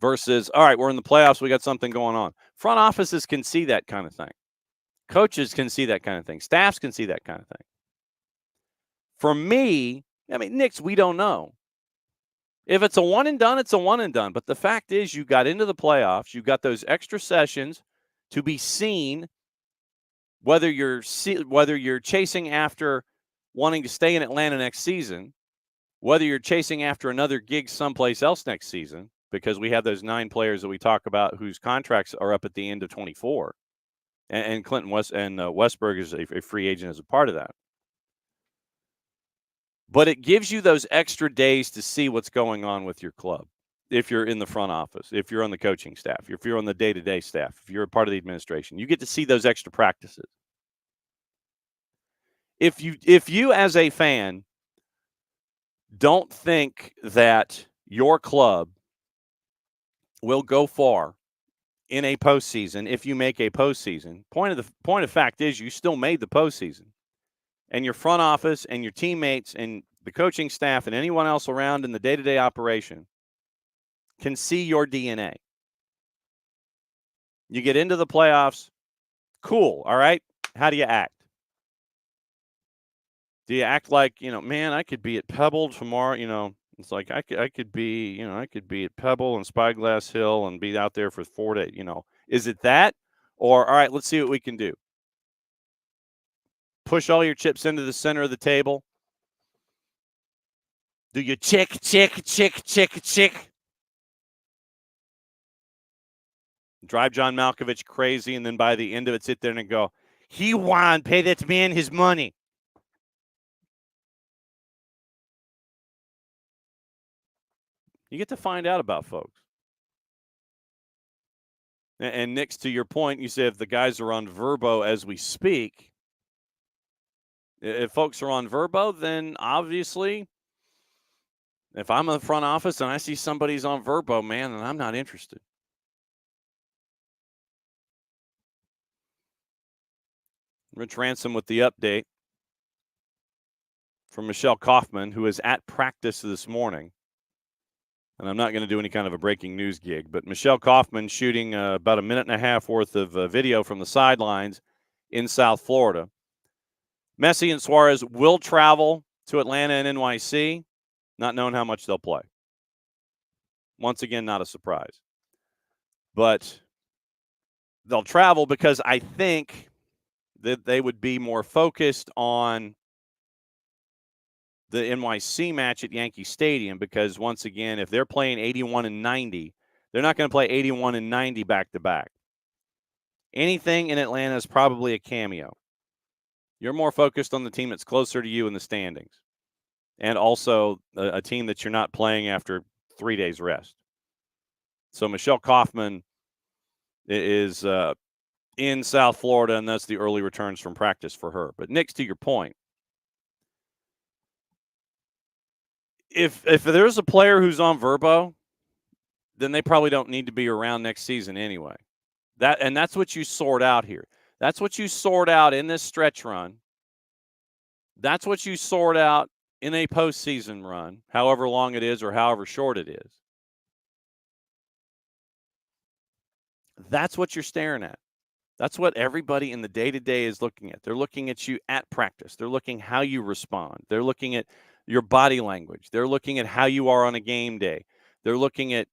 Versus, all right, we're in the playoffs. We got something going on. Front offices can see that kind of thing. Coaches can see that kind of thing. Staffs can see that kind of thing. For me, Knicks, we don't know. If it's a one and done, it's a one and done. But the fact is, you got into the playoffs. You got those extra sessions to be seen. Whether you're chasing after wanting to stay in Atlanta next season, whether you're chasing after another gig someplace else next season, because we have those 9 players that we talk about whose contracts are up at the end of 24, and Clinton Westberg is a free agent as a part of that. But it gives you those extra days to see what's going on with your club. If you're in the front office, if you're on the coaching staff, if you're on the day-to-day staff, if you're a part of the administration, you get to see those extra practices. If you as a fan don't think that your club will go far in a postseason if you make a postseason, point of fact is you still made the postseason. And your front office and your teammates and the coaching staff and anyone else around in the day-to-day operation can see your DNA. You get into the playoffs, cool, all right? How do you act? Do you act like, man, I could be at Pebble tomorrow, it's like I could be at Pebble and Spyglass Hill and be out there for 4 days, Is it that? Or, all right, let's see what we can do. Push all your chips into the center of the table. Do you chick? Drive John Malkovich crazy, and then by the end of it, sit there and go, he won, pay that man his money. You get to find out about folks. And Nick's, to your point, you said if the guys are on Verbo as we speak, if folks are on Verbo, then obviously, if I'm in the front office and I see somebody's on Verbo, man, then I'm not interested. Rich Ransom with the update. from Michelle Kaufman, who is at practice this morning. And I'm not going to do any kind of a breaking news gig, but Michelle Kaufman shooting about a minute and a half worth of video from the sidelines in South Florida. Messi and Suarez will travel to Atlanta and NYC, not knowing how much they'll play. Once again, not a surprise. But they'll travel because I think that they would be more focused on the NYC match at Yankee Stadium because, once again, if they're playing 81 and 90, they're not going to play 81 and 90 back-to-back. Anything in Atlanta is probably a cameo. You're more focused on the team that's closer to you in the standings and also a team that you're not playing after 3 days rest. So Michelle Kaufman is in South Florida, and that's the early returns from practice for her. But, Nick, to your point, if there's a player who's on Verbo, then they probably don't need to be around next season anyway. That's what you sort out here. That's what you sort out in this stretch run. That's what you sort out in a postseason run, however long it is or however short it is. That's what you're staring at. That's what everybody in the day-to-day is looking at. They're looking at you at practice. They're looking how you respond. They're looking at your body language. They're looking at how you are on a game day. They're looking at,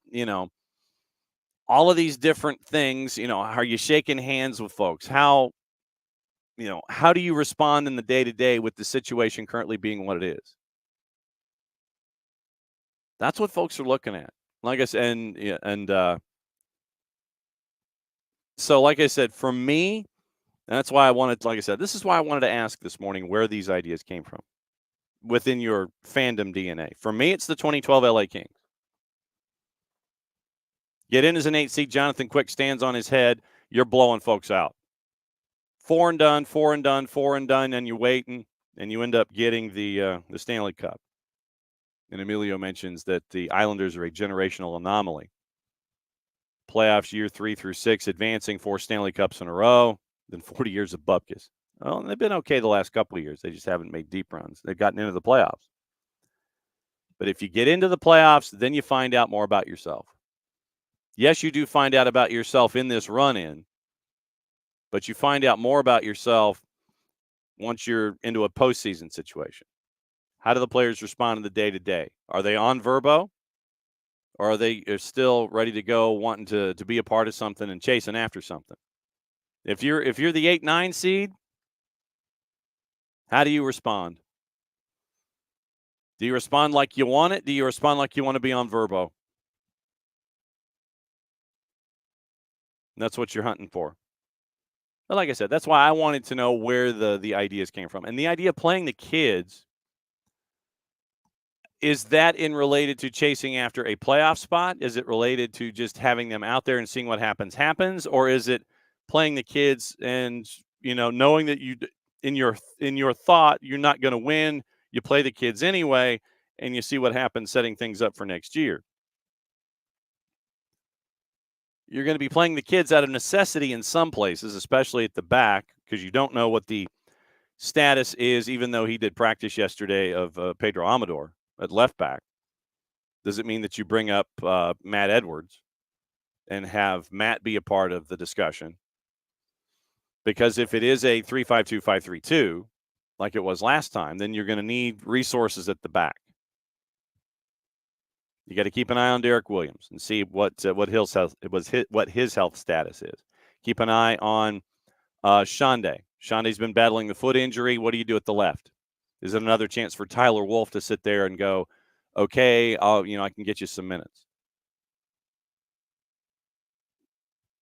all of these different things. Are you shaking hands with folks? How do you respond in the day-to-day with the situation currently being what it is? That's what folks are looking at. Like I said, so like I said, for me, that's why this is why I wanted to ask this morning where these ideas came from within your fandom DNA. For me, it's the 2012 LA Kings. Get in as an 8 seed. Jonathan Quick stands on his head. You're blowing folks out. 4 and done, 4 and done, 4 and done, and you're waiting, and you end up getting the Stanley Cup. And Emilio mentions that the Islanders are a generational anomaly. Playoffs year 3 through 6, advancing 4 Stanley Cups in a row, then 40 years of bupkis. Well, they've been okay the last couple of years. They just haven't made deep runs. They've gotten into the playoffs. But if you get into the playoffs, then you find out more about yourself. Yes, you do find out about yourself in this run-in, but you find out more about yourself once you're into a postseason situation. How do the players respond in the day-to-day? Are they on Verbo? Or are they still ready to go, wanting to be a part of something and chasing after something? If you're the 8-9 seed, how do you respond? Do you respond like you want it? Do you respond like you want to be on Verbo? That's what you're hunting for. But like I said, that's why I wanted to know where the ideas came from. And the idea of playing the kids, is that related to chasing after a playoff spot? Is it related to just having them out there and seeing what happens? Or is it playing the kids and, knowing that you in your thought you're not going to win, you play the kids anyway, and you see what happens setting things up for next year? You're going to be playing the kids out of necessity in some places, especially at the back, because you don't know what the status is, even though he did practice yesterday of Pedro Amador at left back. Does it mean that you bring up Matt Edwards and have Matt be a part of the discussion? Because if it is a 3-5-2, 5-3-2, like it was last time, then you're going to need resources at the back. You got to keep an eye on Derek Williams and see what his health status is. Keep an eye on Shande. Shande's been battling the foot injury. What do you do at the left? Is it another chance for Tyler Wolff to sit there and go, okay, I can get you some minutes?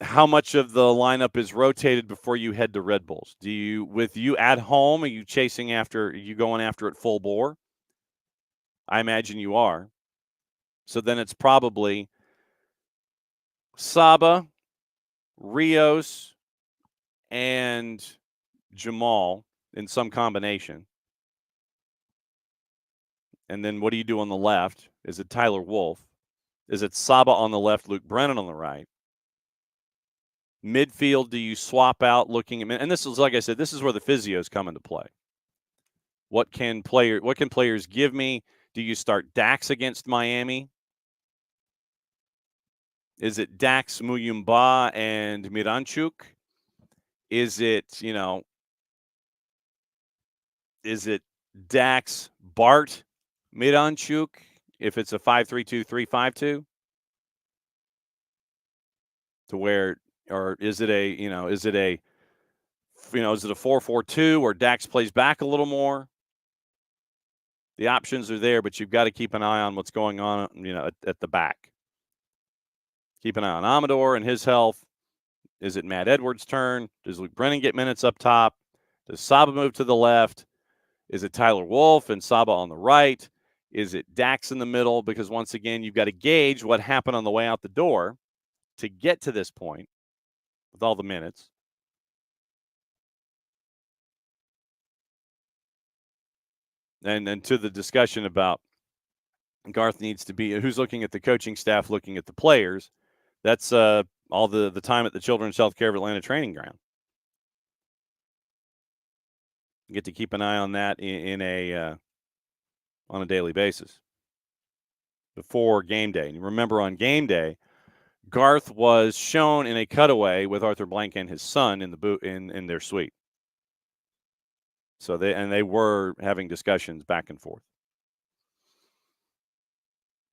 How much of the lineup is rotated before you head to Red Bulls? With you at home, are you going after it full bore? I imagine you are. So then it's probably Saba, Rios, and Jamal in some combination. And then what do you do on the left? Is it Tyler Wolff? Is it Saba on the left, Luke Brennan on the right? Midfield, do you swap out looking at – and this is, like I said, this is where the physios come into play. What can players give me? Do you start Dax against Miami? Is it Dax, Muyumba, and Miranchuk? Is it, is it Dax, Bart, Miranchuk if it's a 5-3-2, 3-5-2? To where, or is it is it a 4-4-2 where Dax plays back a little more? The options are there, but you've got to keep an eye on what's going on, at the back. Keep an eye on Amador and his health. Is it Matt Edwards' turn? Does Luke Brennan get minutes up top? Does Saba move to the left? Is it Tyler Wolf and Saba on the right? Is it Dax in the middle? Because once again, you've got to gauge what happened on the way out the door to get to this point with all the minutes. And then to the discussion about Garth needs to be, who's looking at the coaching staff, looking at the players. That's all the time at the Children's Healthcare of Atlanta training ground. You get to keep an eye on that on a daily basis before game day. And you remember on game day, Garth was shown in a cutaway with Arthur Blank and his son in the in their suite. So they were having discussions back and forth.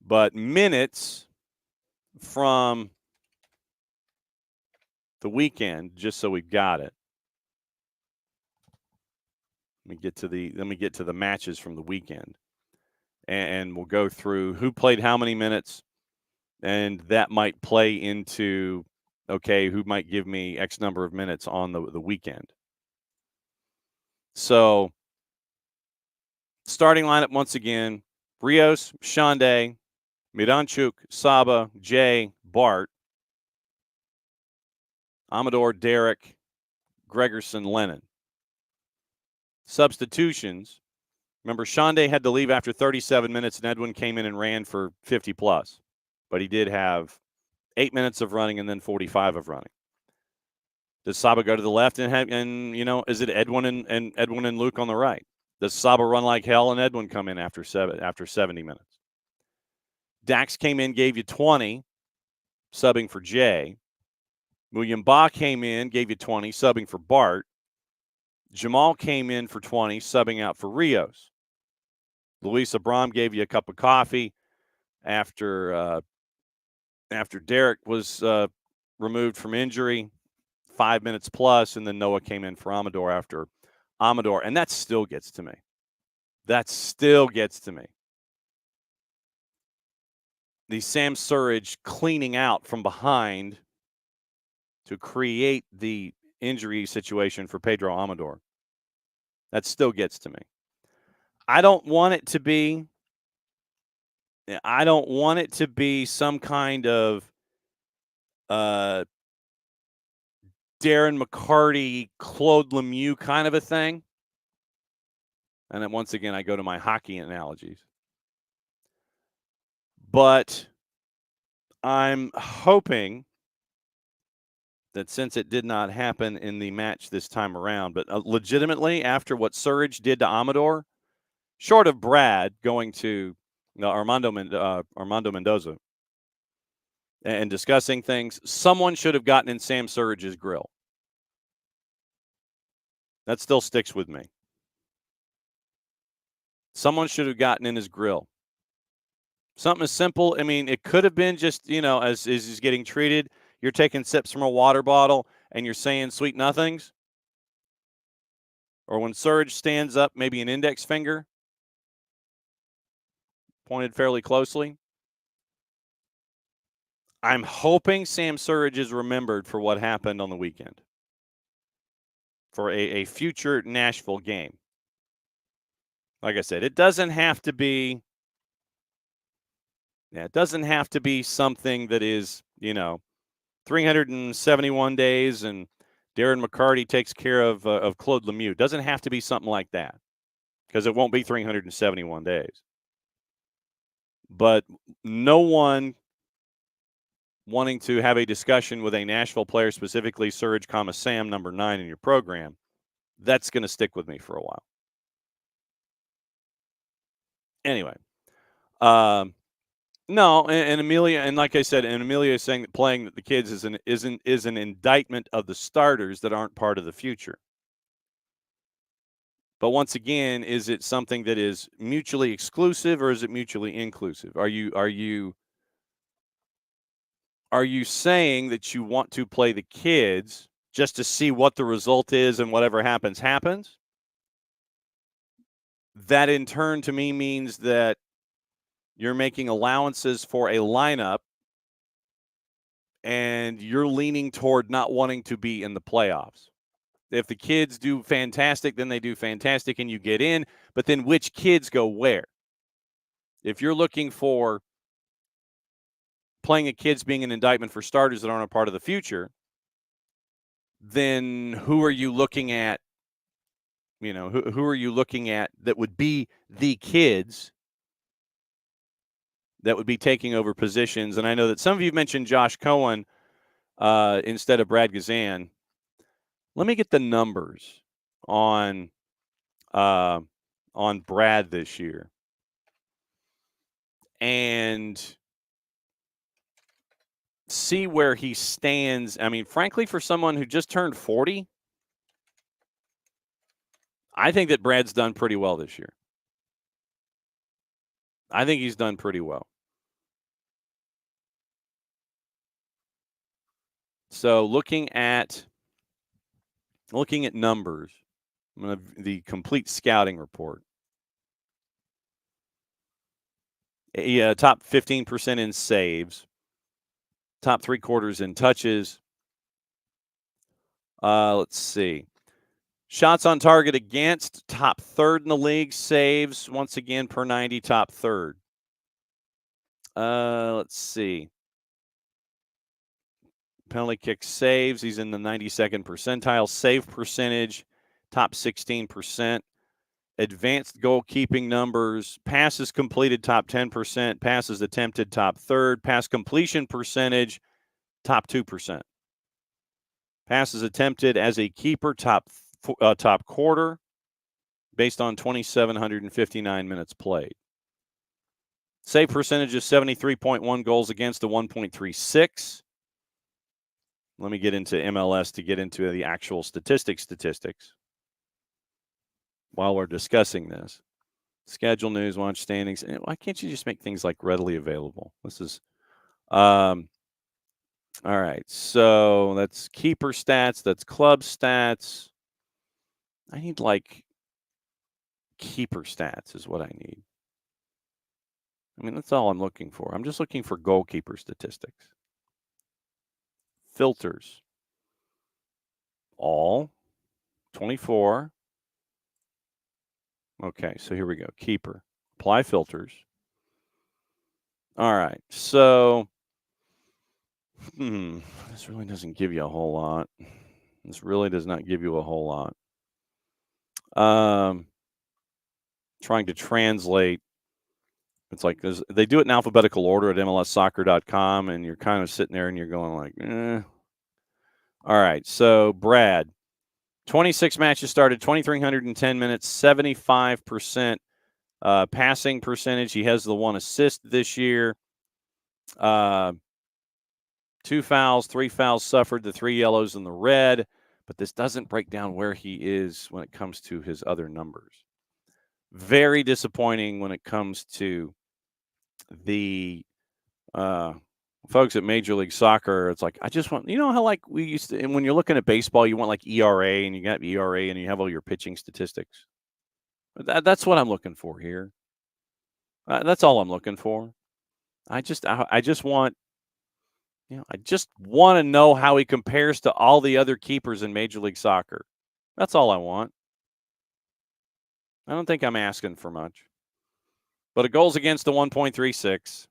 But minutes from the weekend, just so we've got it. Let me get to the matches from the weekend. And we'll go through who played how many minutes, and that might play into, okay, who might give me X number of minutes on the weekend. So, starting lineup once again, Rios, Shande, Miranchuk, Saba, Jay, Bart, Amador, Derek, Gregerson, Lennon. Substitutions. Remember, Shande had to leave after 37 minutes, and Edwin came in and ran for 50+. But he did have 8 minutes of running and then 45 of running. Does Saba go to the left is it Edwin and Luke on the right? Does Saba run like hell and Edwin come in after 70 minutes? Dax came in, gave you 20, subbing for Jay. Muyumba came in, gave you 20, subbing for Bart. Jamal came in for 20, subbing out for Rios. Luis Abram gave you a cup of coffee after Derek was removed from injury, 5 minutes plus, and then Noah came in for Amador after Amador, and that still gets to me. The Sam Surridge cleaning out from behind to create the injury situation for Pedro Amador. That still gets to me. I don't want it to be some kind of Darren McCarty, Claude Lemieux kind of a thing. And then once again, I go to my hockey analogies. But I'm hoping that since it did not happen in the match this time around, but legitimately after what Surridge did to Amador, short of Brad going to Armando Mendoza and discussing things, someone should have gotten in Sam Surridge's grill. That still sticks with me. Someone should have gotten in his grill. Something as simple. I mean, it could have been just, as he's getting treated, you're taking sips from a water bottle and you're saying sweet nothings. Or when Surridge stands up, maybe an index finger pointed fairly closely. I'm hoping Sam Surridge is remembered for what happened on the weekend, for a future Nashville game. Like I said, it doesn't have to be something that is, 371 days and Darren McCarty takes care of Claude Lemieux. It doesn't have to be something like that, because it won't be 371 days. But no one wanting to have a discussion with a Nashville player, specifically Surridge, Sam, number 9 in your program, that's going to stick with me for a while. Anyway, no, and Amelia, and like I said, and Amelia is saying that playing the kids is an indictment of the starters that aren't part of the future. But once again, is it something that is mutually exclusive or is it mutually inclusive? Are you saying that you want to play the kids just to see what the result is and whatever happens happens? That in turn to me means that you're making allowances for a lineup and you're leaning toward not wanting to be in the playoffs. If the kids do fantastic, then they do fantastic and you get in, but then which kids go where? If you're looking for playing a kids being an indictment for starters that aren't a part of the future, then who are you looking at? You know, who are you looking at that would be the kids that would be taking over positions? And I know that some of you mentioned Josh Cohen instead of Brad Gazan. Let me get the numbers on Brad this year, and see where he stands. I mean, frankly, for someone who just turned 40, I think that Brad's done pretty well this year. I think he's done pretty well. So looking at numbers, the complete scouting report. Top 15% in saves, top 3/4 in touches. Let's see. Shots on target against, top third in the league. Saves, once again, per 90, top third. Let's see. Penalty kick saves, he's in the 92nd percentile. Save percentage, top 16%. Advanced goalkeeping numbers, passes completed, top 10%. Passes attempted, top third. Pass completion percentage, top 2%. Passes attempted as a keeper, top quarter, based on 2,759 minutes played. Save percentage is 73.1, goals against a 1.36. Let me get into MLS to get into the actual statistics while we're discussing this. Schedule news, watch standings. Why can't you just make things like readily available? This is all right. So that's keeper stats, that's club stats. I need like keeper stats is what I need. I mean, that's all I'm looking for. I'm just looking for goalkeeper statistics. Filters. All 24. Okay, so here we go. Keeper. Apply filters. All right. So this really doesn't give you a whole lot. This really does not give you a whole lot. Trying to translate. It's like they do it in alphabetical order at MLSsoccer.com, and you're kind of sitting there and you're going like, eh. All right. So Brad, 26 matches started, 2,310 minutes, 75% passing percentage. He has the 1 assist this year. 2 fouls, 3 fouls suffered, the 3 yellows and the red. But this doesn't break down where he is when it comes to his other numbers. Very disappointing when it comes to the folks at Major League Soccer. It's like, I just want, how like we used to, and when you're looking at baseball, you want like ERA, and you got ERA and you have all your pitching statistics. That's what I'm looking for here. That's all I'm looking for. I just want, I just want to know how he compares to all the other keepers in Major League Soccer. That's all I want. I don't think I'm asking for much. But a goals against a 1.36.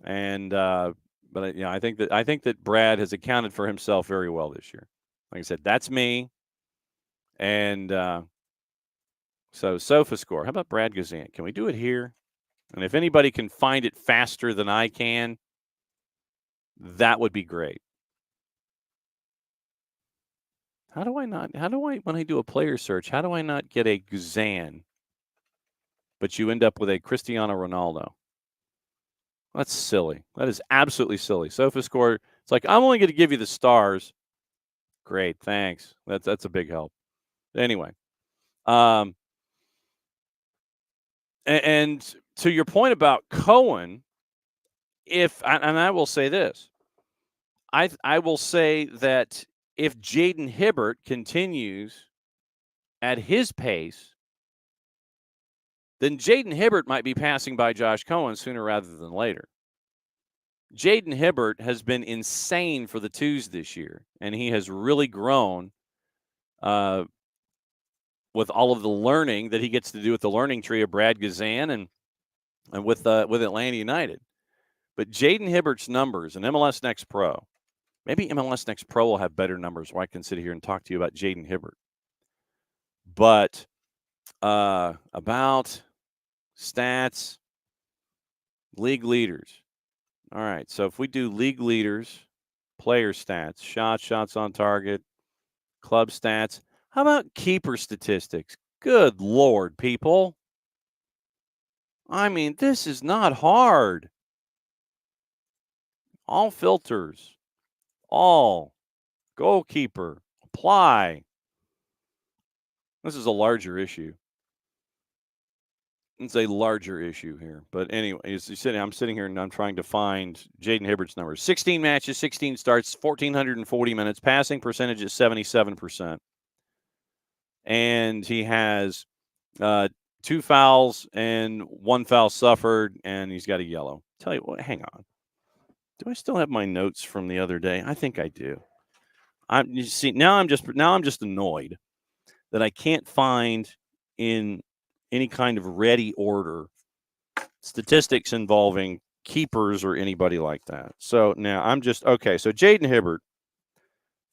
And but I think that Brad has accounted for himself very well this year. Like I said, that's me. And so SofaScore. How about Brad Gazan? Can we do it here? And if anybody can find it faster than I can, that would be great. When I do a player search, how do I not get a Gazan? but you end up with a Cristiano Ronaldo. That's silly. That is absolutely silly. SofaScore, it's like, I'm only going to give you the stars. Great, thanks. That's a big help. Anyway, and to your point about Cohen, and I will say this, I will say that if Jaden Hibbert continues at his pace, then Jaden Hibbert might be passing by Josh Cohen sooner rather than later. Jaden Hibbert has been insane for the twos this year, and he has really grown with all of the learning that he gets to do with the learning tree of Brad Gazan and with Atlanta United. But Jaden Hibbert's numbers and MLS Next Pro, maybe MLS Next Pro will have better numbers where I can sit here and talk to you about Jaden Hibbert. But about stats, league leaders. All right, so if we do league leaders, player stats, shots on target, club stats, how about keeper statistics? Good Lord, people. I mean, this is not hard. All filters, all, goalkeeper, apply. This is a larger issue. It's a larger issue here. But anyway, I'm sitting here and I'm trying to find Jaden Hibbert's numbers. 16 matches, 16 starts, 1,440 minutes, passing percentage is 77%. And he has 2 fouls and 1 foul suffered, and he's got a yellow. Tell you what, hang on. Do I still have my notes from the other day? I think I do. Now I'm just annoyed that I can't find in any kind of ready order statistics involving keepers or anybody like that. So now I'm just okay. So Jaden Hibbert,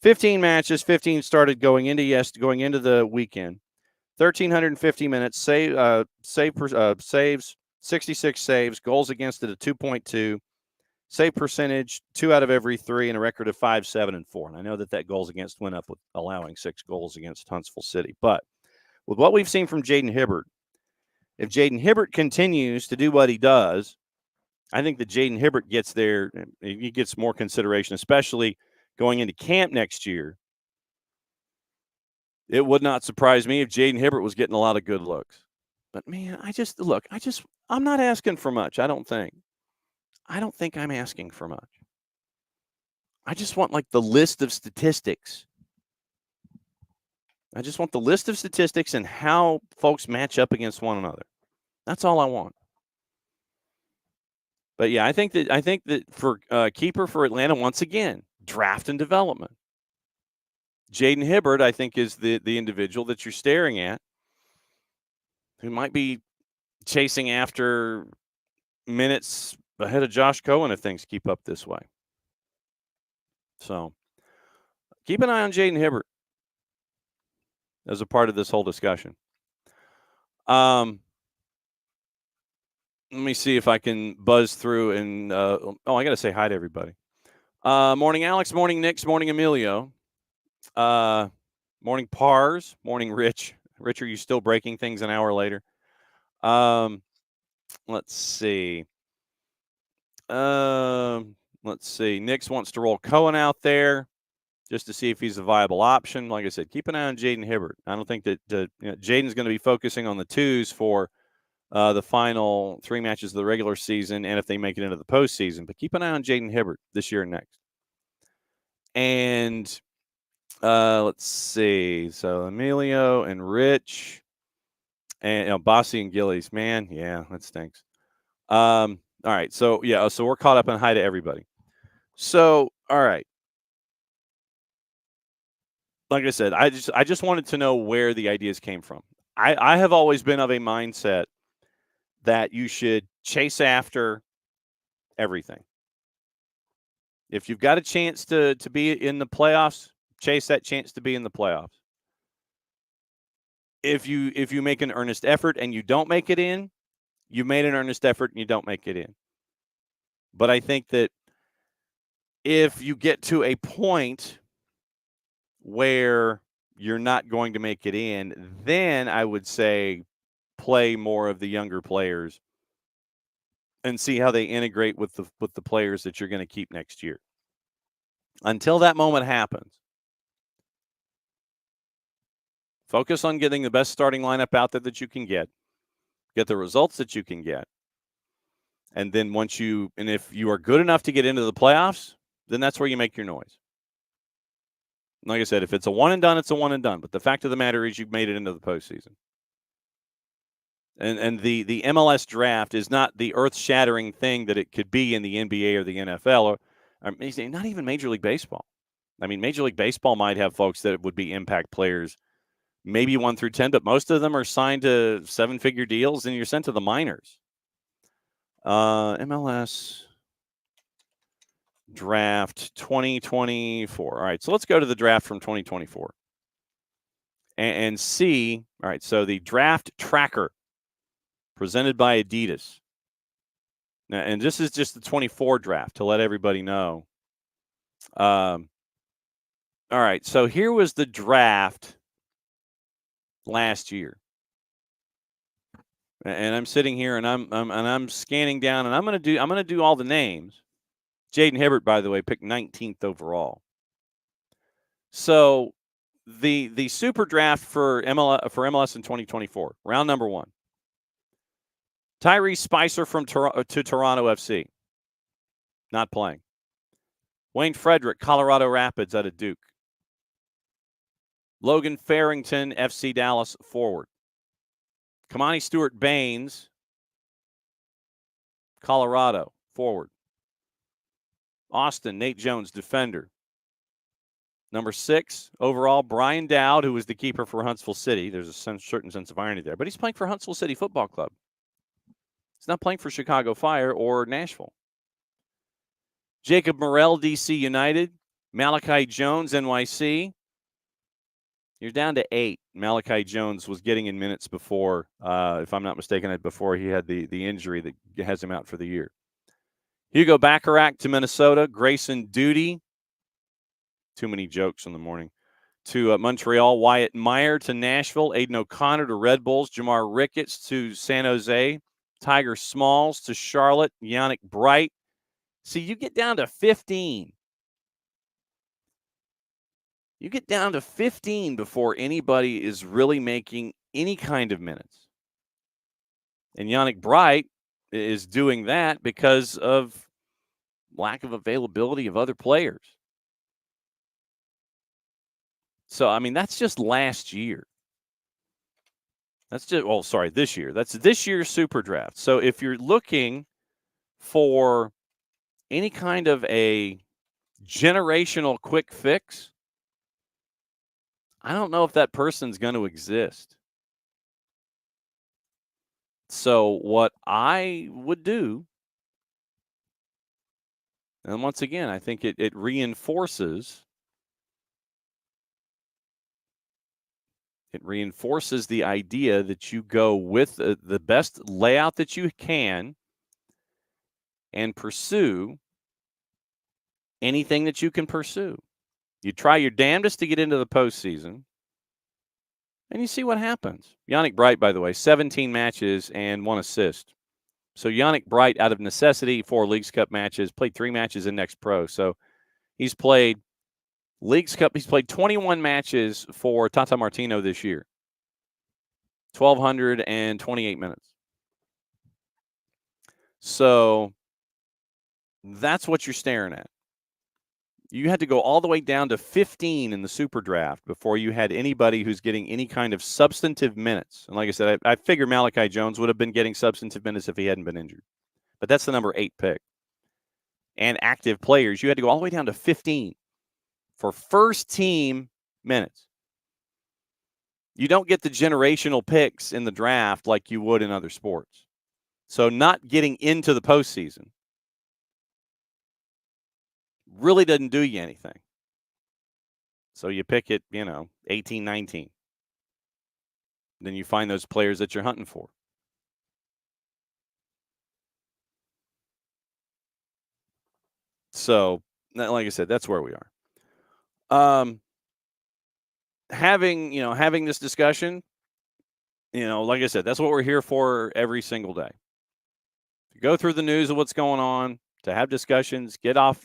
15 matches, 15 started going into the weekend, 1,350 minutes, saves, 66 saves, goals against it at 2.2, save percentage 2 out of every 3, and a record of 5, 7, and 4. And I know that goals against went up with allowing 6 goals against Huntsville City, but with what we've seen from Jaden Hibbert, if Jaden Hibbert continues to do what he does, I think that Jaden Hibbert gets there. He gets more consideration, especially going into camp next year. It would not surprise me if Jaden Hibbert was getting a lot of good looks. But, man, I'm not asking for much, I don't think. I don't think I'm asking for much. I just want, like, the list of statistics. I just want the list of statistics and how folks match up against one another. That's all I want. But yeah, I think that for keeper for Atlanta, once again, draft and development. Jaden Hibbert, I think, is the individual that you're staring at who might be chasing after minutes ahead of Josh Cohen if things keep up this way. So keep an eye on Jaden Hibbert as a part of this whole discussion. Let me see if I can buzz through and I got to say hi to everybody. Morning, Alex. Morning, Nick. Morning, Emilio. Morning, Pars. Morning, Rich. Rich, are you still breaking things an hour later? Let's see. Nix wants to roll Cohen out there just to see if he's a viable option. Like I said, keep an eye on Jaden Hibbert. I don't think that Jaden's going to be focusing on the twos for the final 3 matches of the regular season and if they make it into the postseason. But keep an eye on Jaden Hibbert this year and next. And let's see. So Emilio and Rich and Bossy and Gillies. Man, yeah, that stinks. All right. So, yeah, so we're caught up and hi to everybody. So, all right. Like I said, I just wanted to know where the ideas came from. I have always been of a mindset that you should chase after everything. If you've got a chance to be in the playoffs, chase that chance to be in the playoffs. If you make an earnest effort and you don't make it in, you made an earnest effort and you don't make it in. But I think that if you get to a point where you're not going to make it in, then I would say play more of the younger players and see how they integrate with the players that you're going to keep next year. Until that moment happens, focus on getting the best starting lineup out there that you can get the results that you can get. And then if you are good enough to get into the playoffs, then that's where you make your noise. Like I said, if it's a one and done, it's a one and done. But the fact of the matter is you've made it into the postseason. And the MLS draft is not the earth-shattering thing that it could be in the NBA or the NFL or not even Major League Baseball. I mean, Major League Baseball might have folks that would be impact players, maybe 1 through 10, but most of them are signed to 7-figure deals, and you're sent to the minors. MLS draft 2024. All right, so let's go to the draft from 2024 and see. All right, so the draft tracker presented by Adidas. Now, and this is just the 24 draft to let everybody know. All right, so here was the draft last year. And I'm sitting here and I'm scanning down and I'm gonna do all the names. Jaden Hibbert, by the way, picked 19th overall. So the super draft for MLS in 2024, round number 1. Tyrese Spicer from Toronto FC, not playing. Wayne Frederick, Colorado Rapids out of Duke. Logan Farrington, FC Dallas, forward. Kamani Stewart-Baines, Colorado, forward. Austin, Nate Jones, defender. Number 6 overall, Brian Dowd, who was the keeper for Huntsville City. There's a certain sense of irony there, but he's playing for Huntsville City Football Club. He's not playing for Chicago Fire or Nashville. Jacob Morrell, DC United. Malachi Jones, NYC. You're down to 8. Malachi Jones was getting in minutes before, if I'm not mistaken, before he had the injury that has him out for the year. Hugo Bacharach to Minnesota. Grayson Duty. Too many jokes in the morning. To Montreal. Wyatt Meyer to Nashville. Aiden O'Connor to Red Bulls. Jamar Ricketts to San Jose. Tiger Smalls to Charlotte. Yannick Bright. See, you get down to 15. You get down to 15 before anybody is really making any kind of minutes. And Yannick Bright is doing that because of lack of availability of other players. So, I mean, that's just last year. This year. That's this year's super draft. So if you're looking for any kind of a generational quick fix, I don't know if that person's going to exist. So what I would do, and once again, I think it reinforces the idea that you go with the best layout that you can and pursue anything that you can pursue. You try your damnedest to get into the postseason, and you see what happens. Yannick Bright, by the way, 17 matches and 1 assist. So Yannick Bright, out of necessity, 4 Leagues Cup matches, played 3 matches in Next Pro. So he's played Leagues Cup. He's played 21 matches for Tata Martino this year. 1,228 minutes. So that's what you're staring at. You had to go all the way down to 15 in the super draft before you had anybody who's getting any kind of substantive minutes. And like I said, I figure Malachi Jones would have been getting substantive minutes if he hadn't been injured. But that's the number 8 pick. And active players, you had to go all the way down to 15 for first team minutes. You don't get the generational picks in the draft like you would in other sports. So not getting into the postseason really doesn't do you anything. So you pick it, 18, 19. Then you find those players that you're hunting for. So, like I said, that's where we are. Having this discussion, like I said, that's what we're here for every single day. To go through the news of what's going on, to have discussions, get off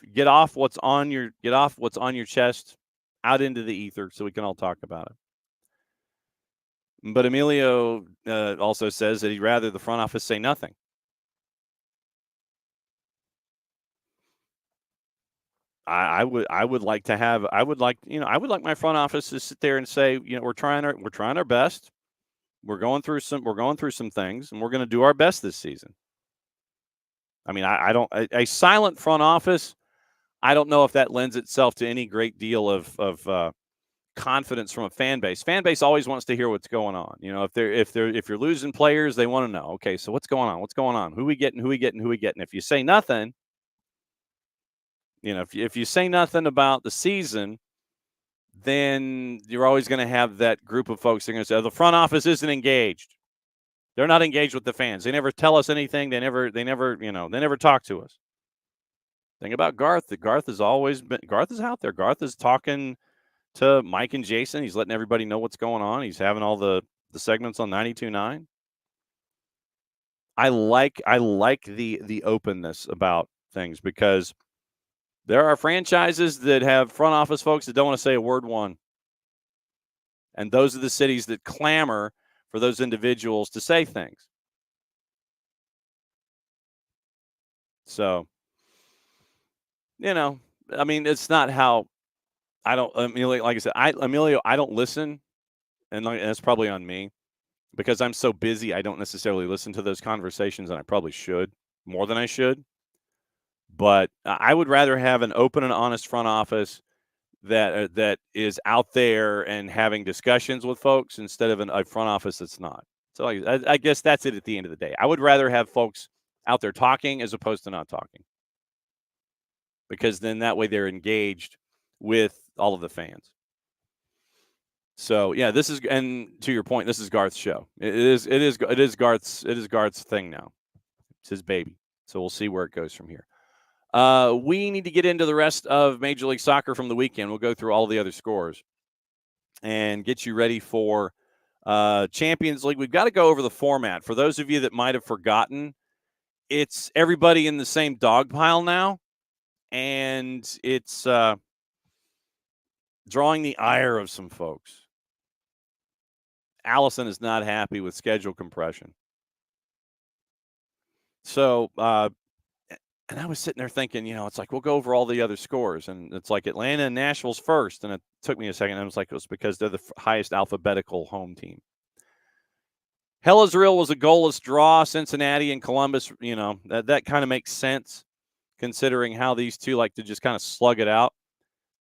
what's on your chest out into the ether so we can all talk about it. But Emilio also says that he'd rather the front office say nothing. I would like my front office to sit there and say, we're trying our best. We're going through some things, and we're going to do our best this season. I mean, a silent front office, I don't know if that lends itself to any great deal of confidence from a fan base. Fan base always wants to hear what's going on. If you're losing players, they want to know. Okay, so what's going on? What's going on? Who we getting? If you say nothing, if you say nothing about the season, then you're always going to have that group of folks that are going to say, oh, the front office isn't engaged. They're not engaged with the fans. They never tell us anything. They never talk to us. Thing about Garth, that Garth is out there. Garth is talking to Mike and Jason. He's letting everybody know what's going on. He's having all the segments on 92.9. I like the openness about things, because there are franchises that have front office folks that don't want to say a word one. And those are the cities that clamor for those individuals to say things. So, I mean, it's not how like I said, Emilio, I don't listen, and that's probably on me, because I'm so busy. I don't necessarily listen to those conversations, and I probably should, more than I should. But I would rather have an open and honest front office that is out there and having discussions with folks, instead of a front office that's not. So I guess that's it at the end of the day. I would rather have folks out there talking as opposed to not talking, because then that way they're engaged with all of the fans. So yeah, and to your point, this is Garth's show. It is Garth's thing now. It's his baby. So we'll see where it goes from here. We need to get into the rest of Major League Soccer from the weekend. We'll go through all the other scores and get you ready for Champions League. We've got to go over the format. For those of you that might have forgotten, it's everybody in the same dog pile now, and it's drawing the ire of some folks. Allison is not happy with schedule compression. So, and I was sitting there thinking, it's like, we'll go over all the other scores, and it's like Atlanta and Nashville's first. And it took me a second. I was like, it was because they're the highest alphabetical home team. Hellasreal was a goalless draw. Cincinnati and Columbus, that kind of makes sense, considering how these two like to just kind of slug it out.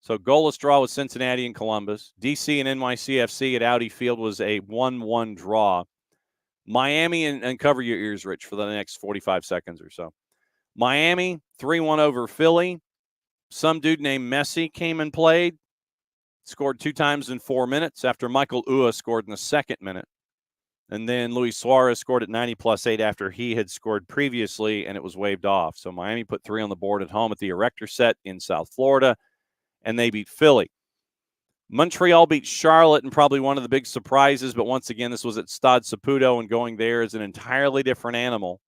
So goalless draw with Cincinnati and Columbus. DC and NYCFC at Audi Field was a 1-1 draw. Miami, and cover your ears, Rich, for the next 45 seconds or so. Miami, 3-1 over Philly. Some dude named Messi came and played. Scored 2 times in 4 minutes after Michael Ua scored in the second minute. And then Luis Suarez scored at 90+8 after he had scored previously, and it was waved off. So Miami put 3 on the board at home at the Erector Set in South Florida, and they beat Philly. Montreal beat Charlotte in probably one of the big surprises, but once again, this was at Stade Saputo, and going there is an entirely different animal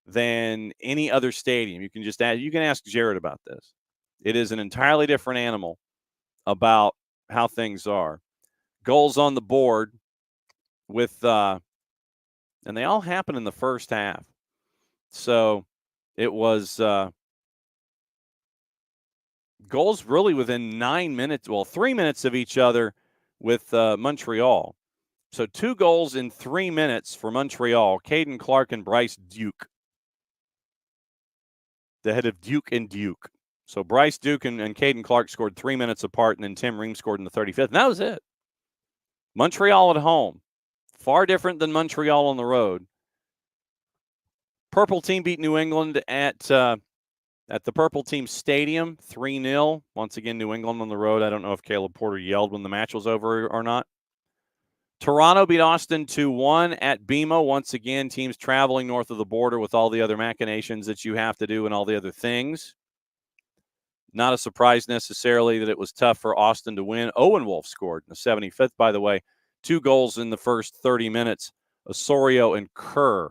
than any other stadium. You can ask Jared about this. It is an entirely different animal about how things are. Goals on the board with and they all happen in the first half. So it was goals really within 9 minutes, 3 minutes of each other with Montreal. So 2 goals in 3 minutes for Montreal, Caden Clark and Bryce Duke. The head of Duke and Duke. So Bryce Duke and Caden Clark scored 3 minutes apart, and then Tim Ream scored in the 35th. And that was it. Montreal at home. Far different than Montreal on the road. Purple team beat New England at the Purple Team Stadium, 3-0. Once again, New England on the road. I don't know if Caleb Porter yelled when the match was over or not. Toronto beat Austin 2-1 at BMO. Once again, teams traveling north of the border with all the other machinations that you have to do and all the other things. Not a surprise necessarily that it was tough for Austin to win. Owen Wolf scored in the 75th, by the way. 2 goals in the first 30 minutes. Osorio and Kerr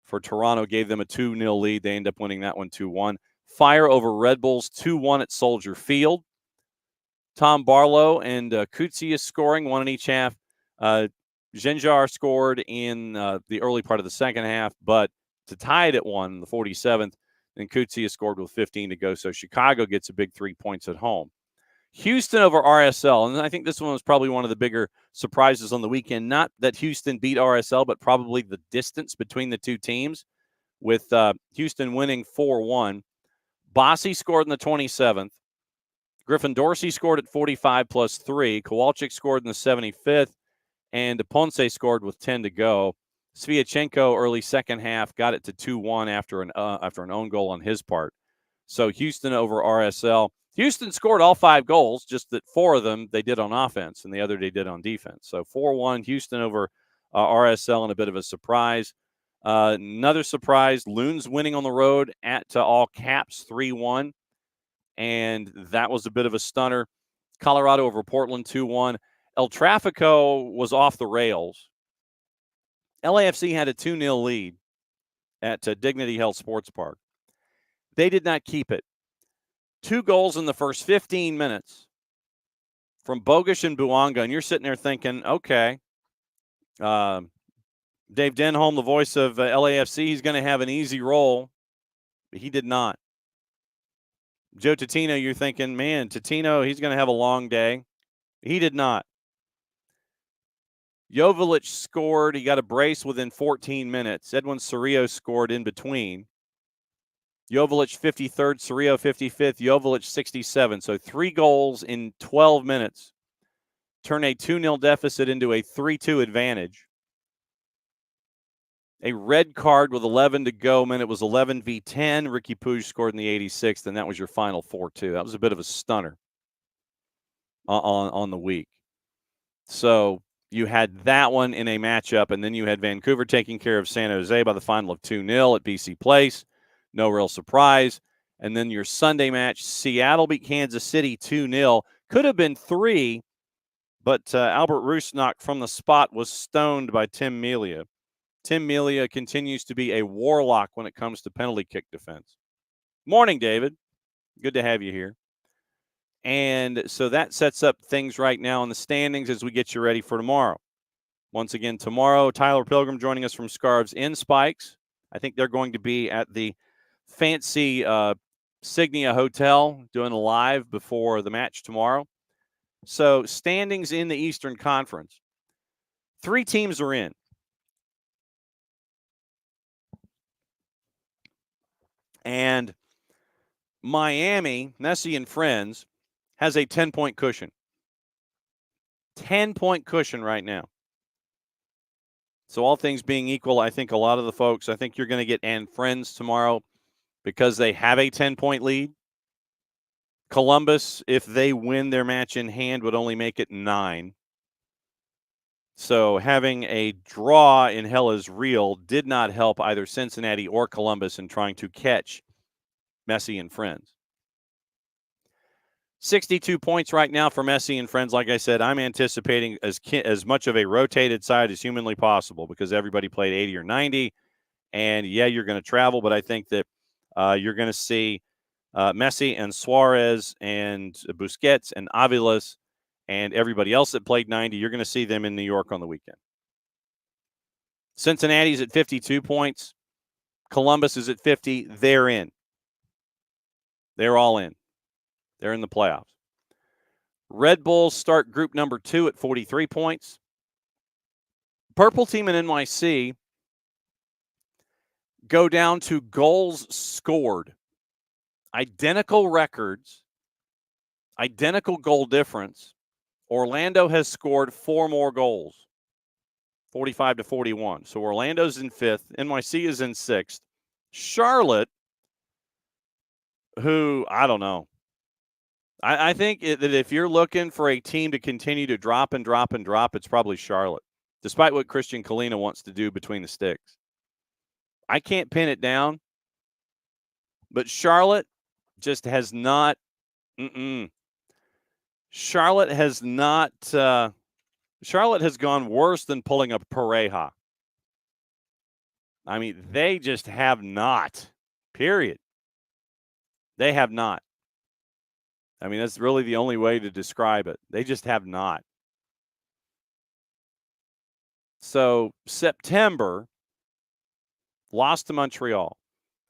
for Toronto gave them a 2-0 lead. They end up winning that one 2-1. Fire over Red Bulls 2-1 at Soldier Field. Tom Barlow and Kutsia scoring, one in each half. Genjar scored in the early part of the second half, but to tie it at 1 in the 47th, and Kutsia scored with 15 to go. So Chicago gets a big 3 points at home. Houston over RSL, and I think this one was probably one of the bigger surprises on the weekend. Not that Houston beat RSL, but probably the distance between the two teams, with Houston winning 4-1. Bossy scored in the 27th. Griffin Dorsey scored at 45 plus 3. Kowalczyk scored in the 75th, and Ponce scored with 10 to go. Sviatchenko early second half got it to 2-1 after an own goal on his part. So Houston over RSL. Houston scored all 5 goals, just that 4 of them they did on offense and the other they did on defense. So 4-1 Houston over RSL, and a bit of a surprise. Another surprise, Loons winning on the road at All Caps 3-1, and that was a bit of a stunner. Colorado over Portland 2-1. El Tráfico was off the rails. LAFC had a 2-0 lead at Dignity Health Sports Park. They did not keep it. 2 goals in the first 15 minutes from Bogusz and Buanga, and you're sitting there thinking, okay, Dave Denholm, the voice of LAFC, he's going to have an easy role. But he did not. Joe Tatino, you're thinking, man, Tatino, he's going to have a long day. He did not. Joveljic scored. He got a brace within 14 minutes. Edwin Cerrillo scored in between. Joveljic 53rd, Cerrillo 55th, Joveljic 67. So 3 goals in 12 minutes. Turn a 2-0 deficit into a 3-2 advantage. A red card with 11 to go meant it was 11-10. Ricky Puig scored in the 86th, and that was your final 4-2. That was a bit of a stunner on the week. So you had that one in a matchup, and then you had Vancouver taking care of San Jose by the final of 2-0 at BC Place. No real surprise. And then your Sunday match, Seattle beat Kansas City 2-0. Could have been 3, but Albert Rusnak from the spot was stoned by Tim Melia. Tim Melia continues to be a warlock when it comes to penalty kick defense. Morning, David. Good to have you here. And so that sets up things right now in the standings as we get you ready for tomorrow. Once again, tomorrow, Tyler Pilgrim joining us from Scarves in Spikes. I think they're going to be at the fancy Signia Hotel doing a live before the match tomorrow. So standings in the Eastern Conference. 3 teams are in. And Miami, Messi and Friends, has a 10-point cushion. 10-point cushion right now. So all things being equal, I think a lot of the folks, I think you're going to get and Friends tomorrow because they have a 10-point lead. Columbus, if they win their match in hand, would only make it 9. So having a draw in Hell is Real did not help either Cincinnati or Columbus in trying to catch Messi and Friends. 62 points right now for Messi and Friends. Like I said, I'm anticipating as much of a rotated side as humanly possible because everybody played 80 or 90. And, yeah, you're going to travel, but I think that you're going to see Messi and Suarez and Busquets and Aviles and everybody else that played 90. You're going to see them in New York on the weekend. Cincinnati's at 52 points. Columbus is at 50. They're in. They're all in. They're in the playoffs. Red Bulls start group number 2 at 43 points. Purple Team and NYC go down to goals scored. Identical records, identical goal difference. Orlando has scored 4 more goals, 45-41. So Orlando's in 5th. NYC is in 6th. Charlotte, who, I don't know. I think that if you're looking for a team to continue to drop and drop and drop, it's probably Charlotte, despite what Christian Kalina wants to do between the sticks. I can't pin it down, but Charlotte just has not Charlotte has not Charlotte has gone worse than pulling a Pareja. I mean, they just have not, period. They have not. I mean, that's really the only way to describe it. They just have not. So September, lost to Montreal.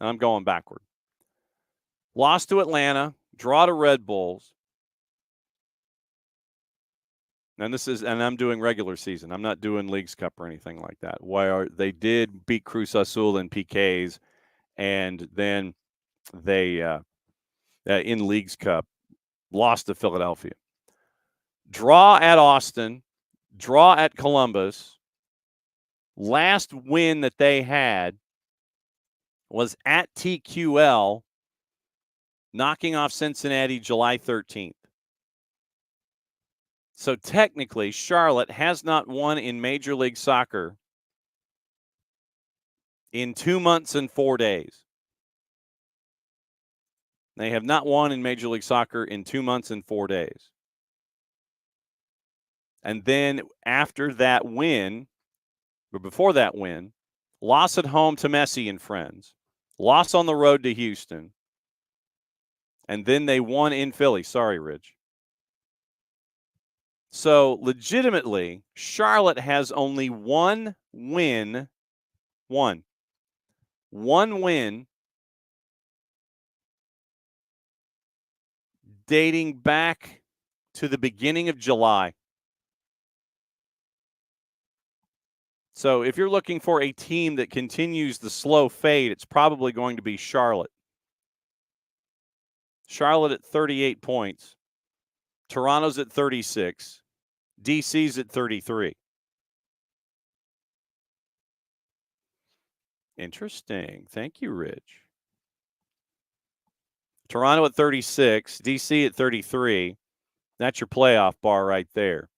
And I'm going backward. Lost to Atlanta, draw to Red Bulls. And I'm doing regular season. I'm not doing Leagues Cup or anything like that. Where they did beat Cruz Azul in PKs, and then they in Leagues Cup lost to Philadelphia. Draw at Austin, draw at Columbus. Last win that they had was at TQL, knocking off Cincinnati July 13th. So technically, Charlotte has not won in Major League Soccer in 2 months and 4 days. They have not won in Major League Soccer in 2 months and 4 days. And then after that win, or before that win, loss at home to Messi and friends, loss on the road to Houston, and then they won in Philly. Sorry, Rich. So legitimately, Charlotte has only one win dating back to the beginning of July. So if you're looking for a team that continues the slow fade, it's probably going to be Charlotte. Charlotte at 38 points. Toronto's at 36. DC's at 33. Interesting. Thank you, Rich. Toronto at 36. DC at 33. That's your playoff bar right there.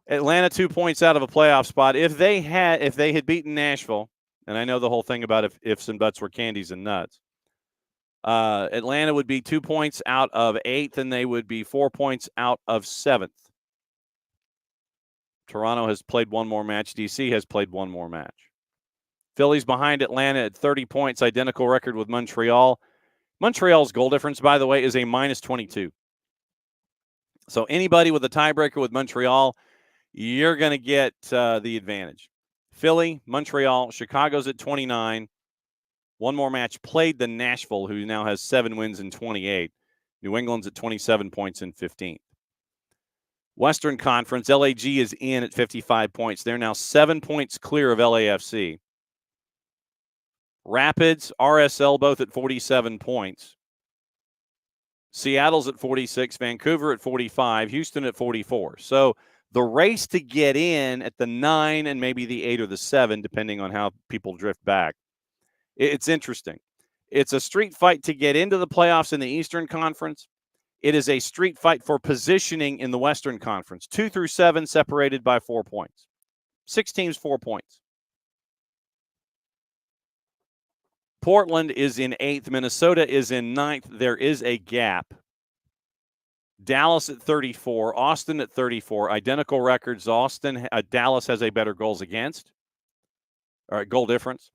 Atlanta 2 points out of a playoff spot. If they had beaten Nashville, and I know the whole thing about if ifs and buts were candies and nuts, Atlanta would be 2 points out of 8th, and they would be 4 points out of 7th. Toronto has played one more match. DC has played one more match. Philly's behind Atlanta at 30 points, identical record with Montreal. Montreal's goal difference, by the way, is a minus 22. So anybody with a tiebreaker with Montreal, you're going to get the advantage. Philly, Montreal, Chicago's at 29. One more match played than Nashville, who now has 7 wins and 28. New England's at 27 points and 15th. Western Conference, LAG is in at 55 points. They're now 7 points clear of LAFC. Rapids, RSL both at 47 points. Seattle's at 46, Vancouver at 45, Houston at 44. So the race to get in at the 9 and maybe the 8 or the 7, depending on how people drift back. It's interesting. It's a street fight to get into the playoffs in the Eastern Conference. It is a street fight for positioning in the Western Conference. 2 through 7 separated by 4 points. 6 teams, 4 points. Portland is in 8th. Minnesota is in 9th. There is a gap. Dallas at 34. Austin at 34. Identical records. Dallas has a better goals against. All right, goal difference.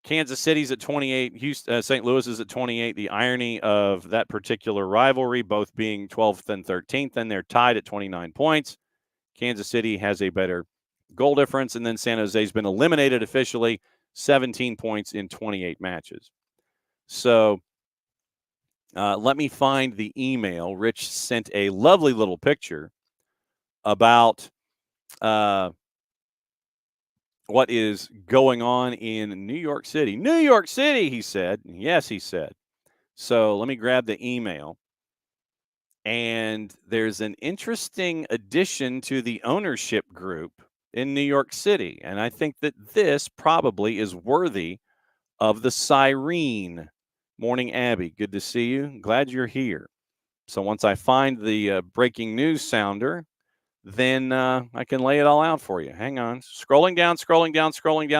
Kansas City's at 28. St. Louis is at 28. The irony of that particular rivalry, both being 12th and 13th, and they're tied at 29 points. Kansas City has a better goal difference, and then San Jose's been eliminated officially, 17 points in 28 matches. So let me find the email. Rich sent a lovely little picture about what is going on in New York City. New York City, he said. Yes, he said. So let me grab the email. And there's an interesting addition to the ownership group in New York City. And I think that this probably is worthy of the siren. Morning, Abby. Good to see you. Glad you're here. So once I find the breaking news sounder, then I can lay it all out for you. Hang on. Scrolling down.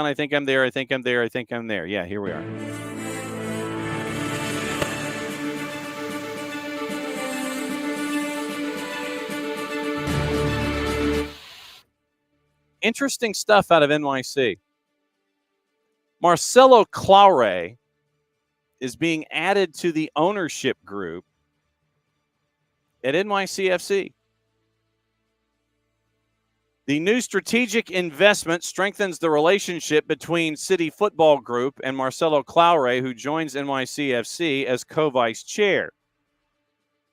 I think I'm there. Yeah, here we are. Interesting stuff out of NYC. Marcelo Claure is being added to the ownership group at NYCFC. The new strategic investment strengthens the relationship between City Football Group and Marcelo Claure, who joins NYCFC as co-vice chair.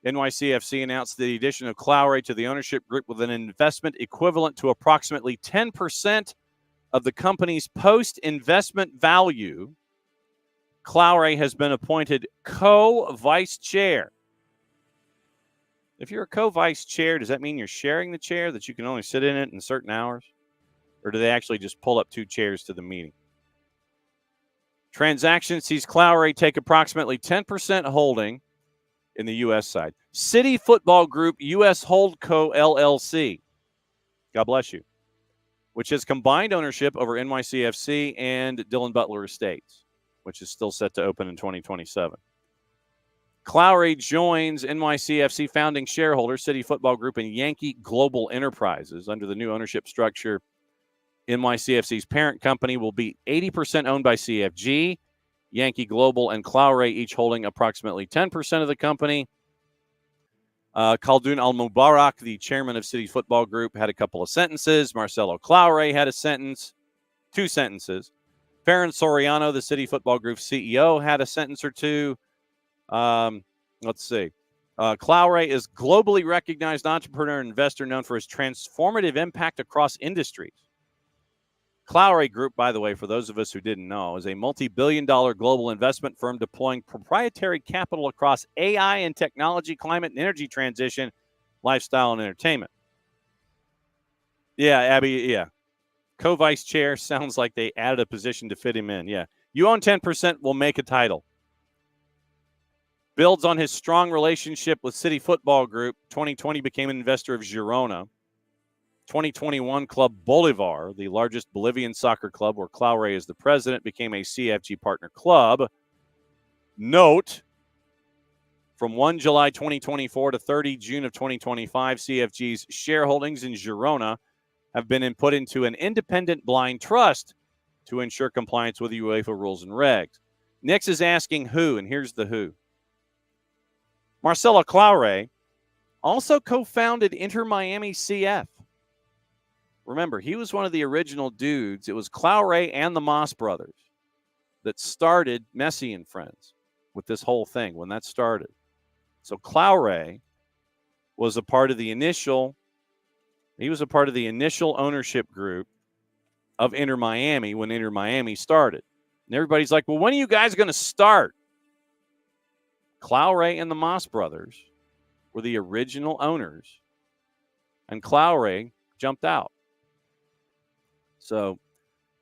NYCFC announced the addition of Claure to the ownership group with an investment equivalent to approximately 10% of the company's post-investment value. Claure has been appointed co-vice chair. If you're a co-vice chair, does that mean you're sharing the chair, that you can only sit in it in certain hours? Or do they actually just pull up 2 chairs to the meeting? Transaction sees Claure take approximately 10% holding in the U.S. side. City Football Group U.S. Holdco LLC. God bless you. Which has combined ownership over NYCFC and Dillon Butler Estates, which is still set to open in 2027. Claure joins NYCFC founding shareholder City Football Group and Yankee Global Enterprises. Under the new ownership structure, NYCFC's parent company will be 80% owned by CFG. Yankee Global and Claure each holding approximately 10% of the company. Khaldoun Al-Mubarak, the chairman of City Football Group, had a couple of sentences. Marcelo Claure had a sentence, 2 sentences. Farron Soriano, the City Football Group CEO, had a sentence or 2. Let's see. Claure is globally recognized entrepreneur and investor known for his transformative impact across industries. Claure Group, by the way, for those of us who didn't know, is a multi-billion-dollar global investment firm deploying proprietary capital across AI and technology, climate and energy transition, lifestyle, and entertainment. Yeah, Abby, yeah. Co-vice chair sounds like they added a position to fit him in. Yeah. You own 10%, we'll make a title. Builds on his strong relationship with City Football Group. 2020 became an investor of Girona. 2021 Club Bolivar, the largest Bolivian soccer club where Claure is the president, became a CFG partner club. Note, from 1 July 2024 to 30 June of 2025, CFG's shareholdings in Girona have been put into an independent blind trust to ensure compliance with UEFA rules and regs. Nix is asking who, and here's the who. Marcelo Claure also co-founded Inter Miami CF. Remember, he was one of the original dudes. It was Claure and the Moss brothers that started Messi and Friends with this whole thing when that started. So Claure was a part of the initial ownership group of Inter Miami when Inter Miami started. And everybody's like, well, when are you guys going to start? Claure and the Moss brothers were the original owners, and Claure jumped out. So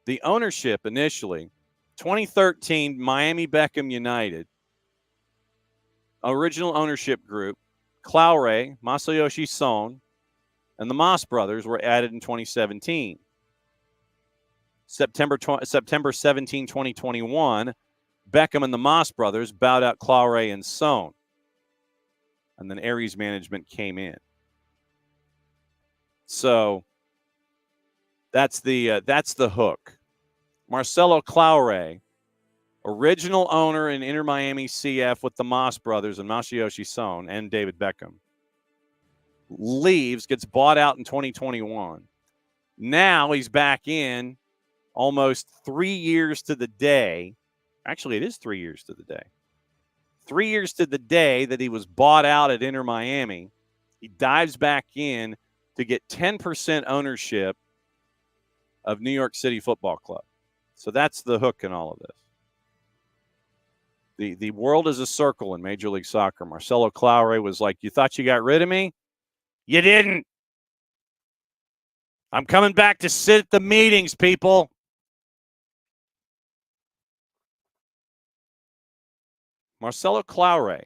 the ownership initially, 2013, Miami Beckham United, original ownership group, Claure, Masayoshi Son, and the Moss brothers were added in 2017. September 17, 2021, Beckham and the Moss brothers bowed out Claure and Son. And then Aries management came in. So that's the hook. Marcelo Claure, original owner in Inter Miami CF with the Moss brothers and Masayoshi Son and David Beckham, leaves, gets bought out in 2021. Now he's back in almost 3 years to the day. Actually, it is 3 years to the day. 3 years to the day that he was bought out at Inter Miami. He dives back in to get 10% ownership of New York City Football Club. So that's the hook in all of this. The world is a circle in Major League Soccer. Marcelo Claure was like, you thought you got rid of me? You didn't. I'm coming back to sit at the meetings, people. Marcelo Claure,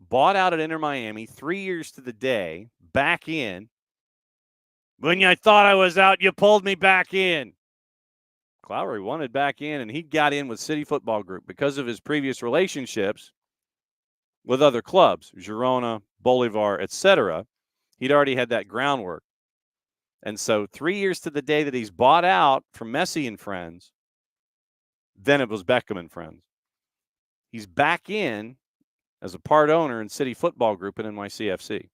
bought out at Inter Miami, 3 years to the day, back in. When I thought I was out, you pulled me back in. Claure wanted back in, and he got in with City Football Group because of his previous relationships with other clubs, Girona, Bolivar, etc. He'd already had that groundwork. And so 3 years to the day that he's bought out from Messi and friends, then it was Beckham and friends. He's back in as a part owner in City Football Group at NYCFC.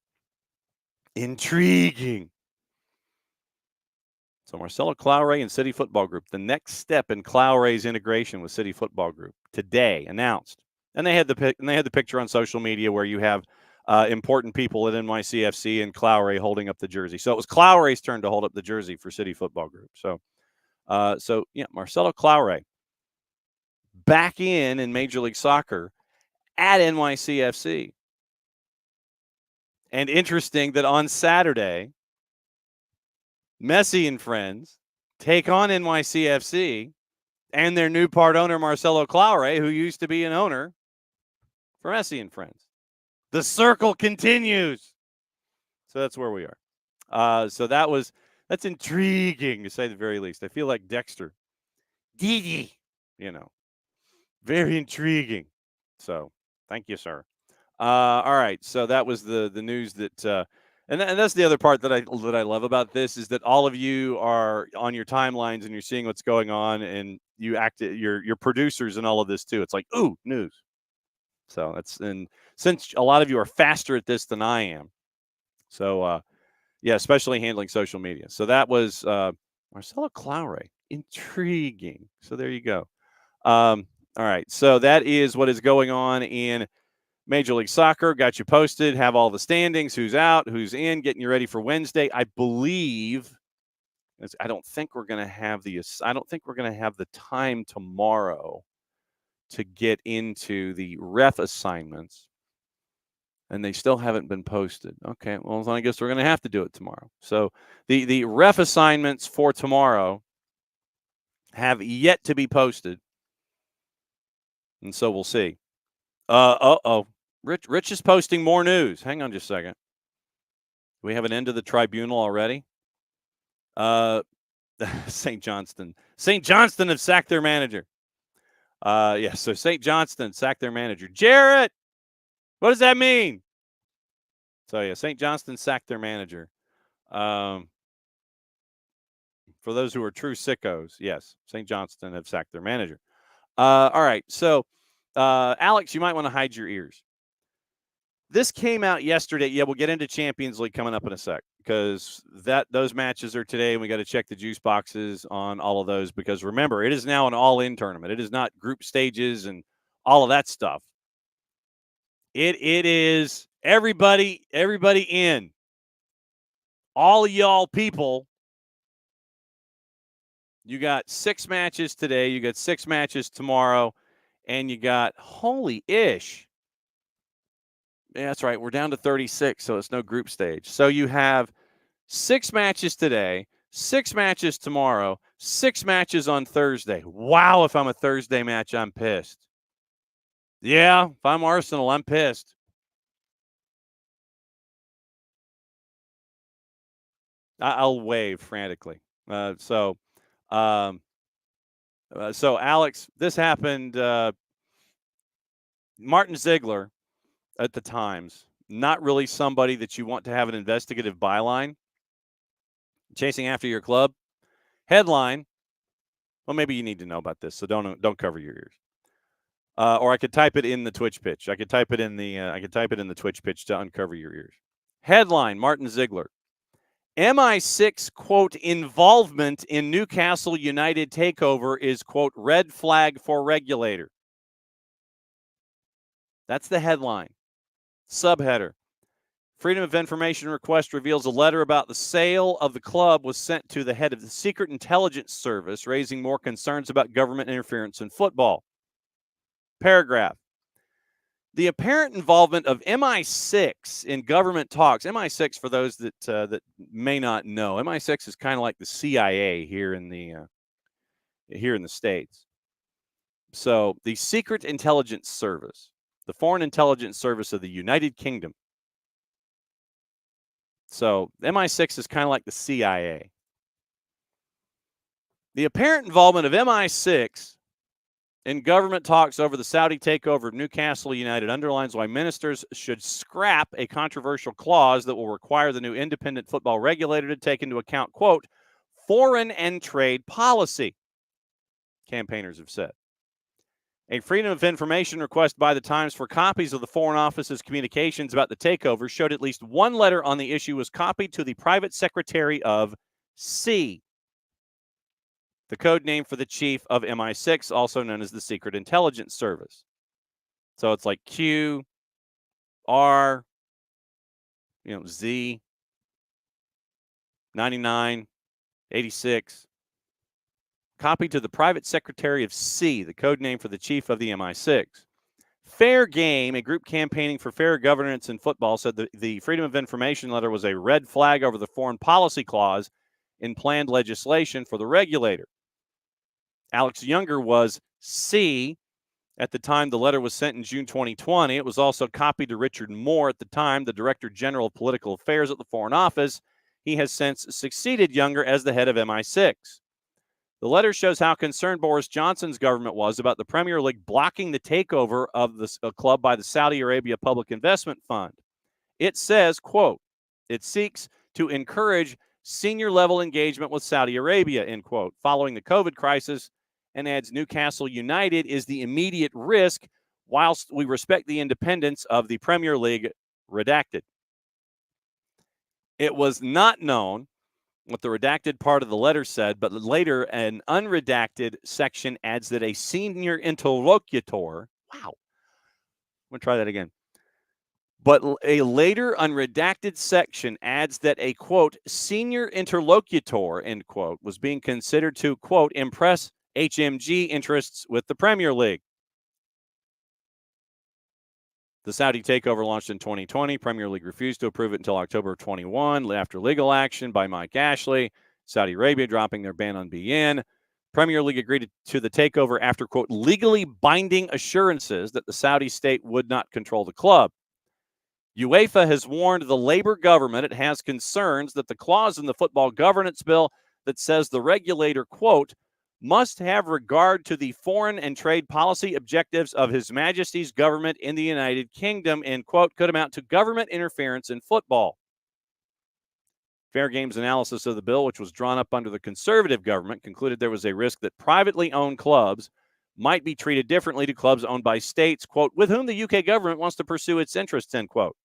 Intriguing. So Marcelo Claure and City Football Group, the next step in Claure's integration with City Football Group today announced. And they had the picture on social media where you have important people at NYCFC and Claure holding up the jersey. So it was Claure's turn to hold up the jersey for City Football Group. So Marcelo Claure back in Major League Soccer at NYCFC. And interesting that on Saturday, Messi and friends take on NYCFC and their new part owner, Marcelo Claure, who used to be an owner for Messi and friends. The circle continues. So that's where we are. So that's intriguing to say the very least. I feel like Dexter. Didi, very intriguing. So thank you, sir. All right. So that was the news that and that's the other part that I love about this is that all of you are on your timelines and you're seeing what's going on and you're producers and all of this too. It's like, ooh, news. So and since a lot of you are faster at this than I am. So especially handling social media. So that was Marcelo Claure. Intriguing. So there you go. All right. So that is what is going on in Major League Soccer. Got you posted, have all the standings, who's out, who's in, getting you ready for Wednesday. I believe I don't think we're going to have the time tomorrow to get into the ref assignments, and they still haven't been posted. Okay, well, I guess we're going to have to do it tomorrow. So the ref assignments for tomorrow have yet to be posted, and so we'll see. Rich is posting more news. Hang on just a second. Do we have an end to the tribunal already? St. Johnston have sacked their manager. So St. Johnston sacked their manager. Jarrett, what does that mean? So, St. Johnston sacked their manager. For those who are true sickos, yes, St. Johnston have sacked their manager. All right, so Alex, you might want to hide your ears. This came out yesterday. Yeah, we'll get into Champions League coming up in a sec because those matches are today, and we got to check the juice boxes on all of those because remember, it is now an all-in tournament. It is not group stages and all of that stuff. It is everybody in. All of y'all people. You got 6 matches today. You got 6 matches tomorrow, and you got holy ish. Yeah, that's right. We're down to 36, so it's no group stage. So you have 6 matches today, 6 matches tomorrow, 6 matches on Thursday. Wow, if I'm a Thursday match, I'm pissed. Yeah, if I'm Arsenal, I'm pissed. I'll wave frantically. So Alex, this happened. Martin Ziegler at the Times, not really somebody that you want to have an investigative byline chasing after your club. Headline. Well, maybe you need to know about this, so don't cover your ears. Or I could type it in the Twitch pitch. I could type it in the Twitch pitch to uncover your ears. Headline: Martin Ziegler. MI6, quote, involvement in Newcastle United takeover is, quote, red flag for regulator. That's the headline. Subheader. Freedom of Information request reveals a letter about the sale of the club was sent to the head of the Secret Intelligence Service, raising more concerns about government interference in football. Paragraph. The apparent involvement of MI6 in government talks. MI6, for those that may not know, MI6 is kind of like the CIA here in the States. So the Secret Intelligence Service, the Foreign Intelligence Service of the United Kingdom. So MI6 is kind of like the CIA. The apparent involvement of MI6 In government talks over the Saudi takeover of Newcastle United underlines why ministers should scrap a controversial clause that will require the new independent football regulator to take into account, quote, foreign and trade policy, campaigners have said. A Freedom of Information request by the Times for copies of the Foreign Office's communications about the takeover showed at least one letter on the issue was copied to the private secretary of C, the code name for the chief of MI6, also known as the Secret Intelligence Service. So it's like Q, R, Z, 99, 86. Copied to the private secretary of C, the code name for the chief of the MI6. Fair Game, a group campaigning for fair governance in football, said the Freedom of Information letter was a red flag over the foreign policy clause in planned legislation for the regulator. Alex Younger was C at the time the letter was sent in June 2020. It was also copied to Richard Moore at the time, the Director General of Political Affairs at the Foreign Office. He has since succeeded Younger as the head of MI6. The letter shows how concerned Boris Johnson's government was about the Premier League blocking the takeover of the club by the Saudi Arabia Public Investment Fund. It says, quote, it seeks to encourage senior-level engagement with Saudi Arabia, end quote, following the COVID crisis, and adds Newcastle United is the immediate risk whilst we respect the independence of the Premier League, redacted. It was not known what the redacted part of the letter said, but later an unredacted section adds that a senior interlocutor, wow, I'm going to try that again. But a later unredacted section adds that a, quote, senior interlocutor, end quote, was being considered to, quote, impress HMG interests with the Premier League. The Saudi takeover launched in 2020. Premier League refused to approve it until October of 21 after legal action by Mike Ashley. Saudi Arabia dropping their ban on BN. Premier League agreed to the takeover after, quote, legally binding assurances that the Saudi state would not control the club. UEFA has warned the Labour government it has concerns that the clause in the football governance bill that says the regulator, quote, must have regard to the foreign and trade policy objectives of His Majesty's government in the United Kingdom, end quote, could amount to government interference in football. Fair Game's analysis of the bill, which was drawn up under the Conservative government, concluded there was a risk that privately owned clubs might be treated differently to clubs owned by states, quote, with whom the UK government wants to pursue its interests, end quote.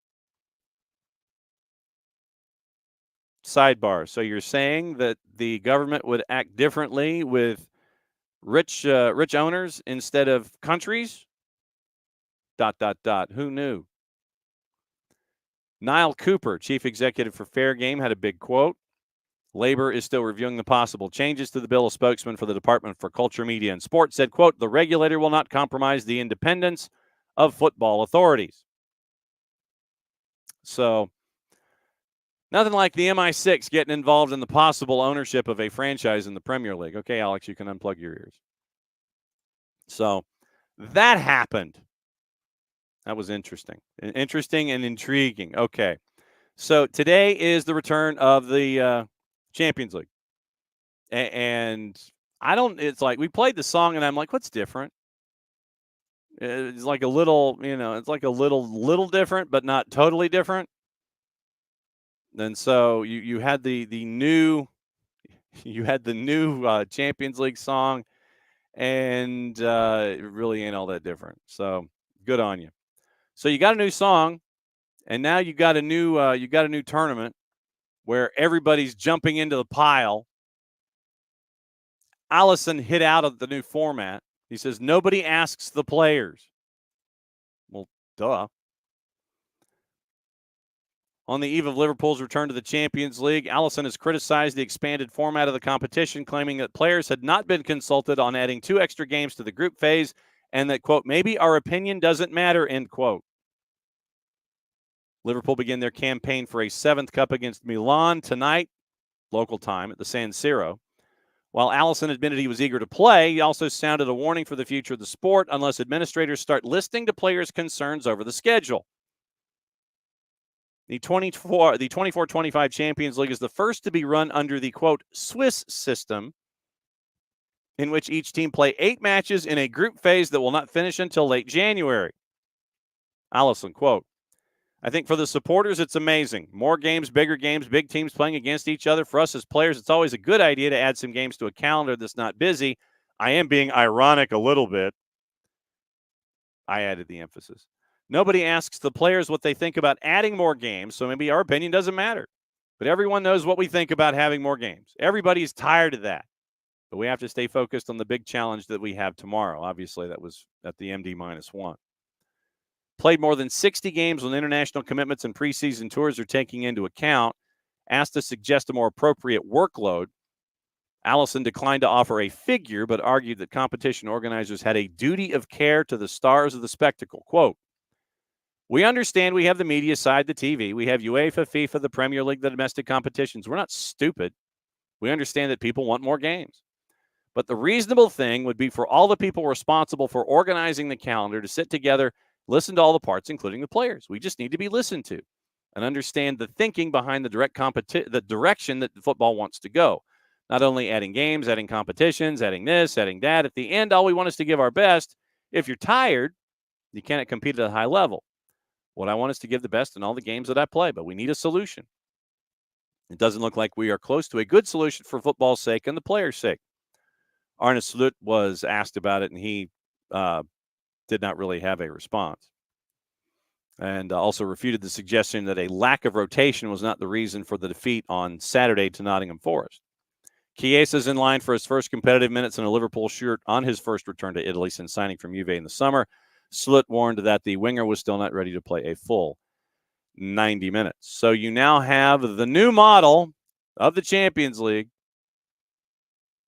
Sidebar. So you're saying that the government would act differently with rich owners instead of countries? ... Who knew? Niall Cooper, chief executive for Fair Game, had a big quote. Labor is still reviewing the possible changes to the bill. A spokesman for the Department for Culture, Media, and Sport said, quote, the regulator will not compromise the independence of football authorities. So, nothing like the MI6 getting involved in the possible ownership of a franchise in the Premier League. Okay, Alex, you can unplug your ears. So, that happened. That was interesting. Interesting and intriguing. Okay. So, today is the return of the Champions League. And it's like we played the song and I'm like, what's different? It's like a little, it's like a little different, but not totally different. And so you had the new Champions League song, and it really ain't all that different. So good on you. So you got a new song, and now you got a new tournament where everybody's jumping into the pile. Allison hit out of the new format. He says nobody asks the players. Well, duh. On the eve of Liverpool's return to the Champions League, Allison has criticized the expanded format of the competition, claiming that players had not been consulted on adding 2 extra games to the group phase and that, quote, maybe our opinion doesn't matter, end quote. Liverpool begin their campaign for a 7th cup against Milan tonight, local time, at the San Siro. While Allison admitted he was eager to play, he also sounded a warning for the future of the sport unless administrators start listening to players' concerns over the schedule. The 24-25 Champions League is the first to be run under the, quote, Swiss system, in which each team play 8 matches in a group phase that will not finish until late January. Allison, quote, I think for the supporters, it's amazing. More games, bigger games, big teams playing against each other. For us as players, it's always a good idea to add some games to a calendar that's not busy. I am being ironic a little bit. I added the emphasis. Nobody asks the players what they think about adding more games, so maybe our opinion doesn't matter. But everyone knows what we think about having more games. Everybody's tired of that. But we have to stay focused on the big challenge that we have tomorrow. Obviously, that was at the MD-1. Played more than 60 games when international commitments and preseason tours are taking into account. Asked to suggest a more appropriate workload. Allison declined to offer a figure, but argued that competition organizers had a duty of care to the stars of the spectacle. Quote, we understand we have the media side, the TV. We have UEFA, FIFA, the Premier League, the domestic competitions. We're not stupid. We understand that people want more games. But the reasonable thing would be for all the people responsible for organizing the calendar to sit together, listen to all the parts, including the players. We just need to be listened to and understand the thinking behind the direction that the football wants to go. Not only adding games, adding competitions, adding this, adding that. At the end, all we want is to give our best. If you're tired, you cannot compete at a high level. What I want is to give the best in all the games that I play, but we need a solution. It doesn't look like we are close to a good solution for football's sake and the players' sake. Arne Slot was asked about it, and he did not really have a response. And also refuted the suggestion that a lack of rotation was not the reason for the defeat on Saturday to Nottingham Forest. Chiesa is in line for his first competitive minutes in a Liverpool shirt on his first return to Italy since signing from Juve in the summer. Slot warned that the winger was still not ready to play a full 90 minutes. So you now have the new model of the Champions League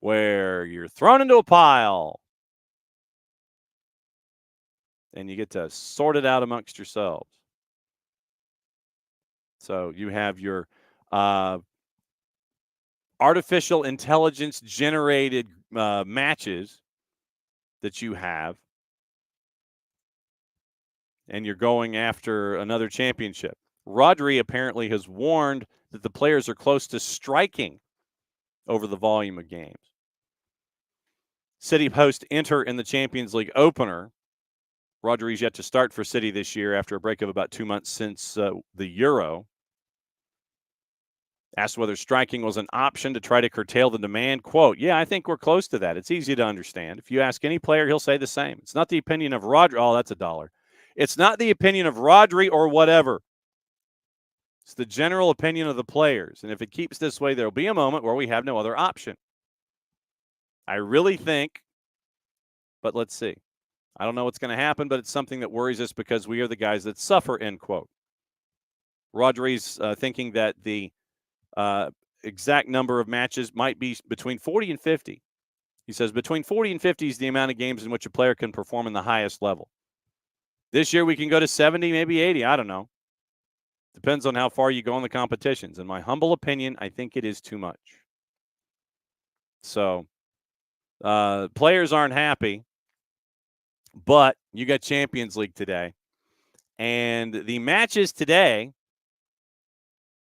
where you're thrown into a pile and you get to sort it out amongst yourselves. So you have your artificial intelligence generated matches that you have, and you're going after another championship. Rodri apparently has warned that the players are close to striking over the volume of games. City host Inter in the Champions League opener. Rodri's yet to start for City this year after a break of about 2 months since the Euro. Asked whether striking was an option to try to curtail the demand. Quote, yeah, I think we're close to that. It's easy to understand. If you ask any player, he'll say the same. It's not the opinion of Rodri. Oh, that's $1. It's not the opinion of Rodri or whatever. It's the general opinion of the players. And if it keeps this way, there'll be a moment where we have no other option. I really think, but let's see. I don't know what's going to happen, but it's something that worries us because we are the guys that suffer, end quote. Rodri's thinking that the exact number of matches might be between 40 and 50. He says between 40 and 50 is the amount of games in which a player can perform in the highest level. This year we can go to 70, maybe 80. I don't know. Depends on how far you go in the competitions. In my humble opinion, I think it is too much. So players aren't happy, but you got Champions League today. And the matches today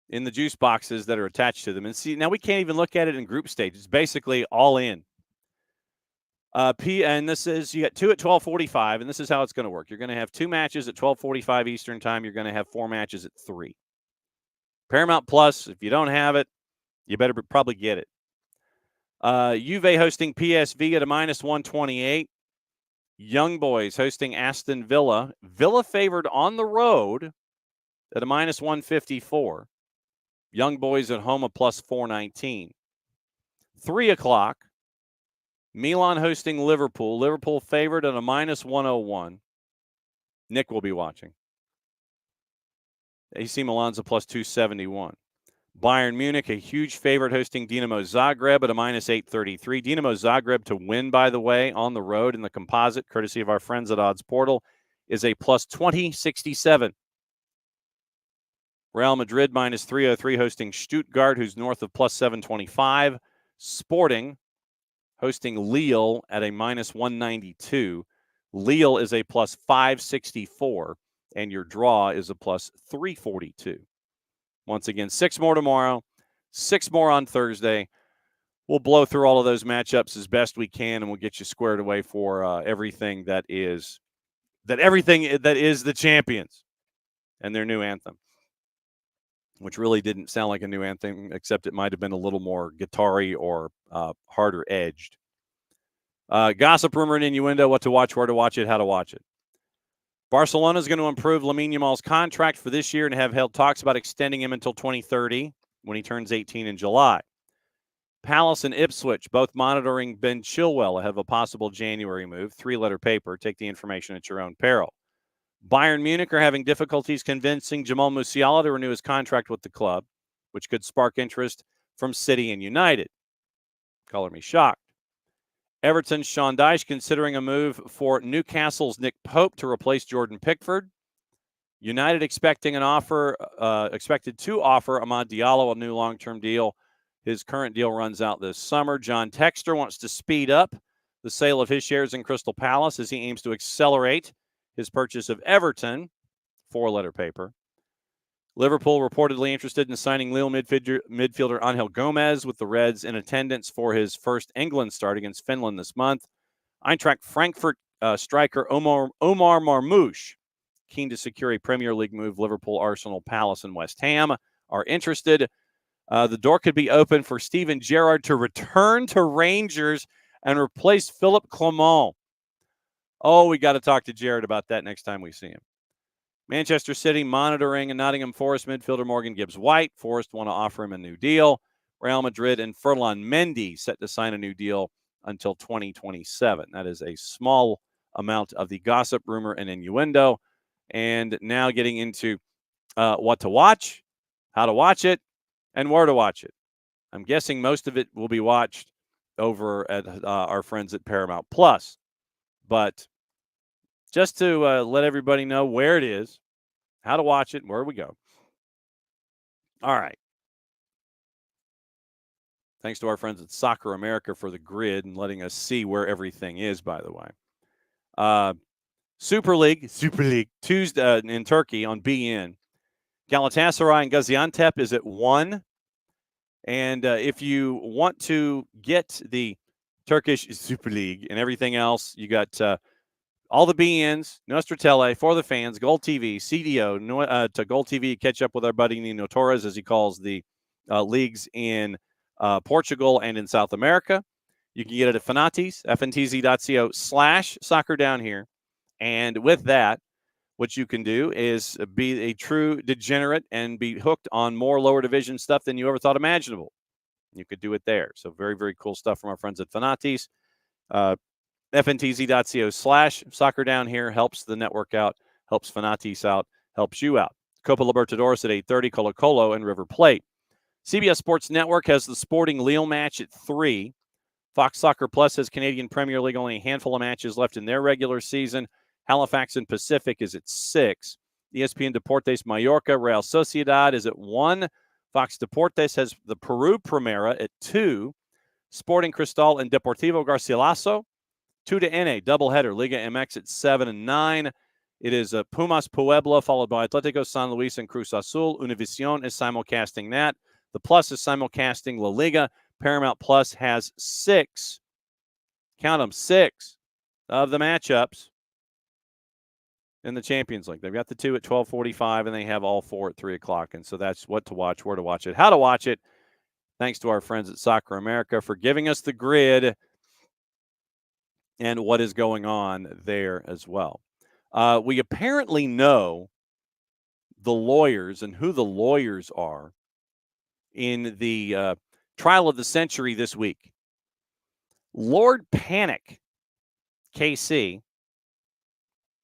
in the juice boxes that are attached to them. And see, now we can't even look at it in group stage. It's basically all in. And this is, you got 2 at 12:45, and this is how it's going to work. You're going to have 2 matches at 12:45 Eastern time. You're going to have 4 matches at 3. Paramount Plus, if you don't have it, you better probably get it. Juve hosting PSV at a -128. Young Boys hosting Aston Villa. Villa favored on the road at a -154. Young Boys at home a +419. 3 o'clock. Milan hosting Liverpool. Liverpool favored at a -101. Nick will be watching. AC Milan's a +271. Bayern Munich, a huge favorite, hosting Dinamo Zagreb at a -833. Dinamo Zagreb to win, by the way, on the road in the composite, courtesy of our friends at Odds Portal, is a +2067. Real Madrid -303 hosting Stuttgart, who's north of +725. Sporting hosting Lille at a -192. Lille is a +564, and your draw is a +342. Once again, 6 more tomorrow, 6 more on Thursday. we'll blow through all of those matchups as best we can, and we'll get you squared away for everything that is the champions and their new anthem, which really didn't sound like a new anthem, except it might have been a little more guitar-y or harder edged. Gossip, rumor, and innuendo, what to watch, where to watch it, how to watch it. Barcelona is going to improve Lamine Yamal's contract for this year and have held talks about extending him until 2030 when he turns 18 in July. Palace and Ipswich both monitoring Ben Chilwell ahead of a possible January move. 3-letter paper. Take the information at your own peril. Bayern Munich are having difficulties convincing Jamal Musiala to renew his contract with the club, which could spark interest from City and United. Color me shocked. Everton's Sean Dyche considering a move for Newcastle's Nick Pope to replace Jordan Pickford. United expected to offer Amad Diallo a new long-term deal. His current deal runs out this summer. John Textor wants to speed up the sale of his shares in Crystal Palace as he aims to accelerate his purchase of Everton. 4-letter paper. Liverpool reportedly interested in signing Lille midfielder Angel Gomez with the Reds in attendance for his first England start against Finland this month. Eintracht Frankfurt striker Omar Marmoush, keen to secure a Premier League move. Liverpool, Arsenal, Palace, and West Ham are interested. The door could be open for Steven Gerrard to return to Rangers and replace Philippe Clement. Oh, we got to talk to Gerrard about that next time we see him. Manchester City monitoring Nottingham Forest midfielder Morgan Gibbs-White. Forest want to offer him a new deal. Real Madrid and Ferland Mendy set to sign a new deal until 2027. That is a small amount of the gossip, rumor, and innuendo. And now getting into what to watch, how to watch it, and where to watch it. I'm guessing most of it will be watched over at our friends at Paramount Plus. But just to let everybody know where it is, how to watch it, and where we go. All right. Thanks to our friends at Soccer America for the grid and letting us see where everything is, by the way. Super League Tuesday in Turkey on BN. Galatasaray and Gaziantep is at 1. And if you want to get the Turkish Super League and everything else, you got all the BNs, Nostra Tele, For the Fans, Gold TV, CDO, to Gold TV, catch up with our buddy Nino Torres, as he calls the leagues in Portugal and in South America. You can get it at Fanatis, fntz.co/soccer down here. And with that, what you can do is be a true degenerate and be hooked on more lower division stuff than you ever thought imaginable. You could do it there. So very, very cool stuff from our friends at Fanatis. fntz.co/soccer down here helps the network out, helps Fanatis out, helps you out. Copa Libertadores at 8:30, Colo-Colo and River Plate. CBS Sports Network has the Sporting Lille match at 3. Fox Soccer Plus has Canadian Premier League, only a handful of matches left in their regular season. Halifax and Pacific is at 6. ESPN Deportes Mallorca, Real Sociedad is at 1. Fox Deportes has the Peru Primera at 2. Sporting Cristal and Deportivo Garcilaso, 2 to NA, doubleheader. Liga MX at 7 and 9. It is Pumas Puebla, followed by Atletico San Luis and Cruz Azul. Univision is simulcasting that. The Plus is simulcasting La Liga. Paramount Plus has 6, count them, 6 of the matchups in the Champions League. They've got the 2 at 12:45, and they have all 4 at 3 o'clock. And so that's what to watch, where to watch it, how to watch it. Thanks to our friends at Soccer America for giving us the grid and what is going on there as well. We apparently know the lawyers and who the lawyers are in the trial of the century this week. Lord Panic, KC,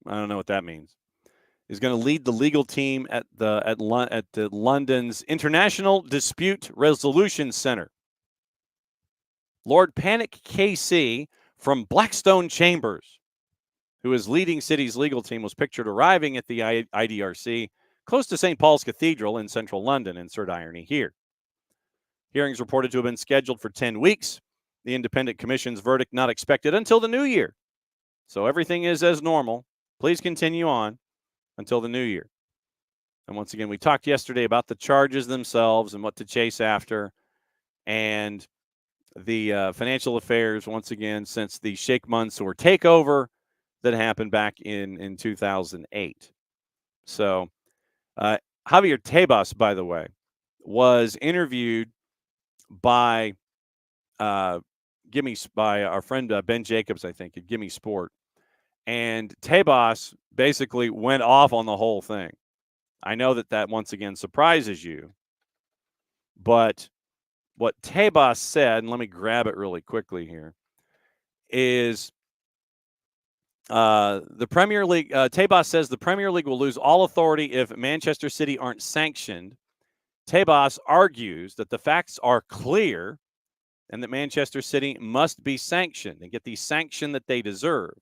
I don't know what that means, is going to lead the legal team at the London's International Dispute Resolution Center. Lord Panic KC from Blackstone Chambers, who is leading City's legal team, was pictured arriving at the IDRC close to St. Paul's Cathedral in central London. Insert irony here. Hearings reported to have been scheduled for 10 weeks. The independent commission's verdict not expected until the new year. So everything is as normal. Please continue on until the new year. And once again, we talked yesterday about the charges themselves and what to chase after. And the financial affairs once again since the Sheikh Mansour takeover that happened back in 2008. So Javier Tebas, by the way, was interviewed by by our friend Ben Jacobs, I think, at Gimme Sport. And Tebas basically went off on the whole thing. I know that once again surprises you, but what Tebas said, and let me grab it really quickly here, is the Premier League. Tebas says the Premier League will lose all authority if Manchester City aren't sanctioned. Tebas argues that the facts are clear and that Manchester City must be sanctioned and get the sanction that they deserve.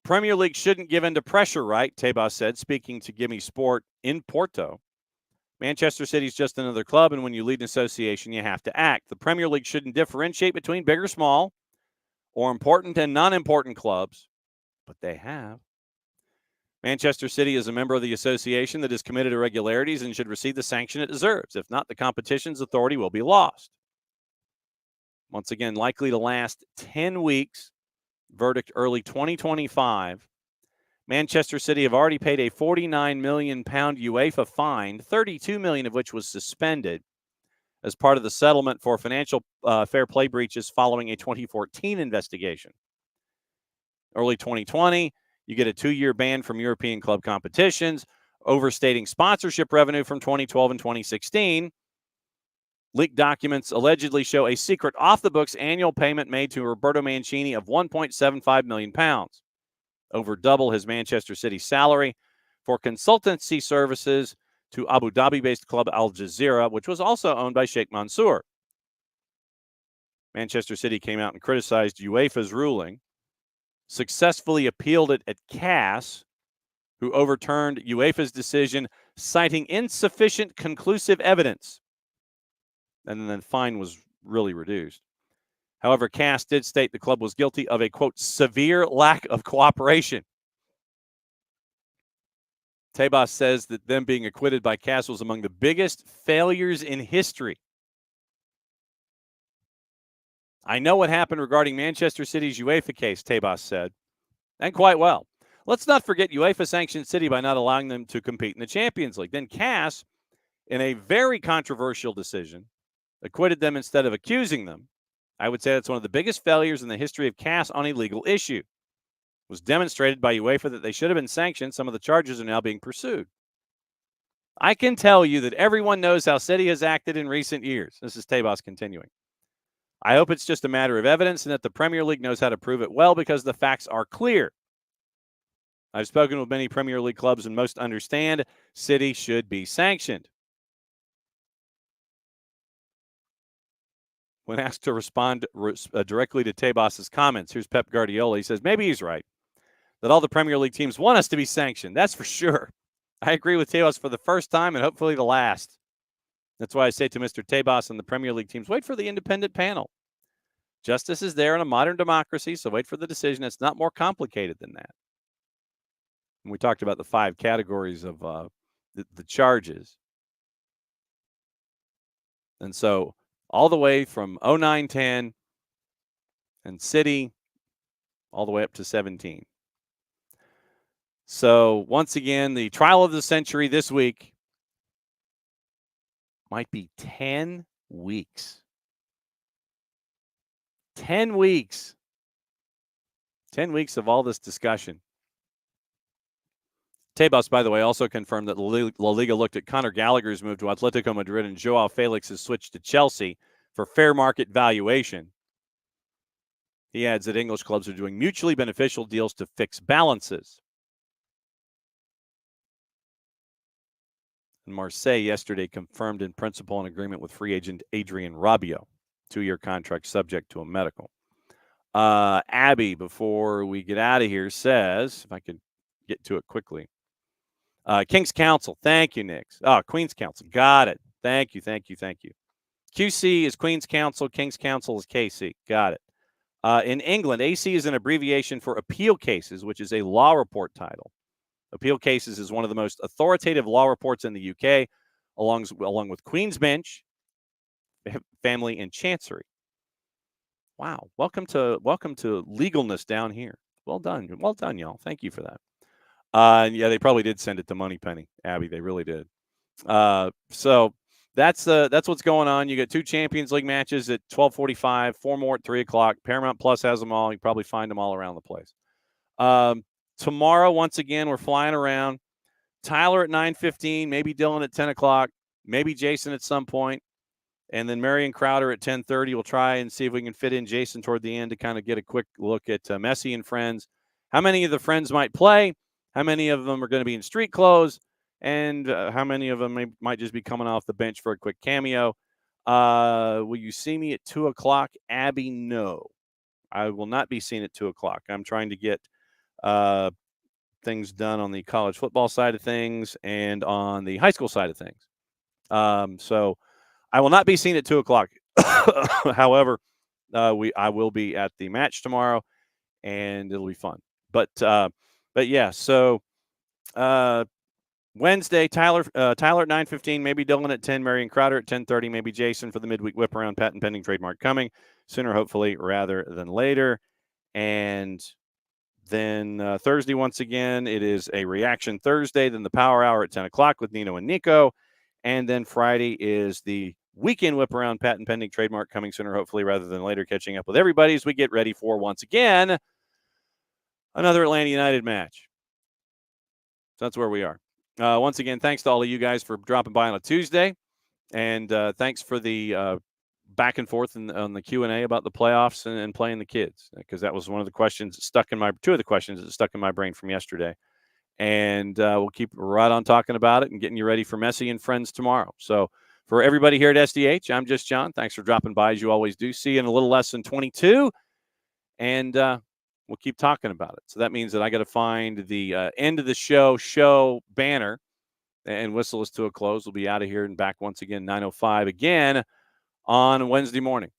Premier League shouldn't give in to pressure, right? Tebas said, speaking to Gimme Sport in Porto. Manchester City's just another club, and when you lead an association, you have to act. The Premier League shouldn't differentiate between big or small or important and non-important clubs, but they have. Manchester City is a member of the association that is committed to regularities and should receive the sanction it deserves. If not, the competition's authority will be lost. Once again, likely to last 10 weeks. Verdict early 2025. Manchester City have already paid a £49 million UEFA fine, $32 million of which was suspended as part of the settlement for financial fair play breaches following a 2014 investigation. Early 2020, you get a 2-year ban from European club competitions, overstating sponsorship revenue from 2012 and 2016. Leaked documents allegedly show a secret off-the-books annual payment made to Roberto Mancini of £1.75 million, over double his Manchester City salary, for consultancy services to Abu Dhabi-based club Al Jazeera, which was also owned by Sheikh Mansour. Manchester City came out and criticized UEFA's ruling, successfully appealed it at CAS, who overturned UEFA's decision, citing insufficient conclusive evidence. And then the fine was really reduced. However, CAS did state the club was guilty of a, quote, severe lack of cooperation. Tebas says that them being acquitted by CAS was among the biggest failures in history. I know what happened regarding Manchester City's UEFA case, Tebas said, and quite well. Let's not forget UEFA sanctioned City by not allowing them to compete in the Champions League. Then CAS, in a very controversial decision, acquitted them instead of accusing them. I would say that's one of the biggest failures in the history of CAS on a legal issue. It was demonstrated by UEFA that they should have been sanctioned. Some of the charges are now being pursued. I can tell you that everyone knows how City has acted in recent years. This is Tebas continuing. I hope it's just a matter of evidence and that the Premier League knows how to prove it well because the facts are clear. I've spoken with many Premier League clubs and most understand City should be sanctioned. When asked to respond directly to Tebas' comments, here's Pep Guardiola. He says, maybe he's right, that all the Premier League teams want us to be sanctioned. That's for sure. I agree with Tebas for the first time and hopefully the last. That's why I say to Mr. Tebas and the Premier League teams, wait for the independent panel. Justice is there in a modern democracy, so wait for the decision. It's not more complicated than that. And we talked about the 5 categories of the charges. And so all the way from 09-10 and City all the way up to 17. So once again, the trial of the century this week might be 10 weeks. 10 weeks. 10 weeks of all this discussion. Tebas, by the way, also confirmed that La Liga looked at Conor Gallagher's move to Atletico Madrid and Joao Felix's switch to Chelsea for fair market valuation. He adds that English clubs are doing mutually beneficial deals to fix balances. And Marseille yesterday confirmed in principle an agreement with free agent Adrien Rabiot, 2-year contract subject to a medical. Abby, before we get out of here, says, if I could get to it quickly, King's Council. Thank you, Nix. Oh, Queen's Council. Got it. Thank you. QC is Queen's Council. King's Council is KC. Got it. In England, AC is an abbreviation for appeal cases, which is a law report title. Appeal cases is one of the most authoritative law reports in the UK, along with Queen's Bench, family in Chancery. Wow. Welcome to legalness down here. Well done. Well done, y'all. Thank you for that. Yeah, they probably did send it to Moneypenny, Abby. They really did. So that's what's going on. You got 2 Champions League matches at 12:45, 4 more at 3:00. Paramount Plus has them all. You probably find them all around the place. Tomorrow, once again, we're flying around. Tyler at 9:15, maybe Dylan at 10:00, maybe Jason at some point, and then Marion Crowder at 10:30. We'll try and see if we can fit in Jason toward the end to kind of get a quick look at Messi and friends. How many of the friends might play? How many of them are going to be in street clothes? And how many of them might just be coming off the bench for a quick cameo? Will you see me at 2:00, Abby? No, I will not be seen at 2:00. I'm trying to get things done on the college football side of things and on the high school side of things. So I will not be seen at 2:00. However, I will be at the match tomorrow, and it'll be fun. But yeah. So Wednesday, Tyler at 9:15, maybe Dylan at 10, Marion Crowder at 10:30, maybe Jason for the midweek whip around. Patent pending, trademark coming sooner, hopefully, rather than later. And then Thursday, once again, it is a reaction Thursday. Then the Power Hour at 10:00 with Nino and Nico. And then Friday is the weekend whip around. Patent pending, trademark coming sooner, hopefully, rather than later. Catching up with everybody as we get ready for, once again, another Atlanta United match. So that's where we are. Once again, thanks to all of you guys for dropping by on a Tuesday. And thanks for the back and forth on the Q&A about the playoffs and playing the kids, because that was one of the questions that stuck in my – two of the questions that stuck in my brain from yesterday. And we'll keep right on talking about it and getting you ready for Messi and friends tomorrow. So for everybody here at SDH, I'm just John. Thanks for dropping by, as you always do. See you in a little less than 22. And we'll keep talking about it. So that means that I got to find the end of the show banner and whistle us to a close. We'll be out of here and back once again, 9:05 again on Wednesday morning.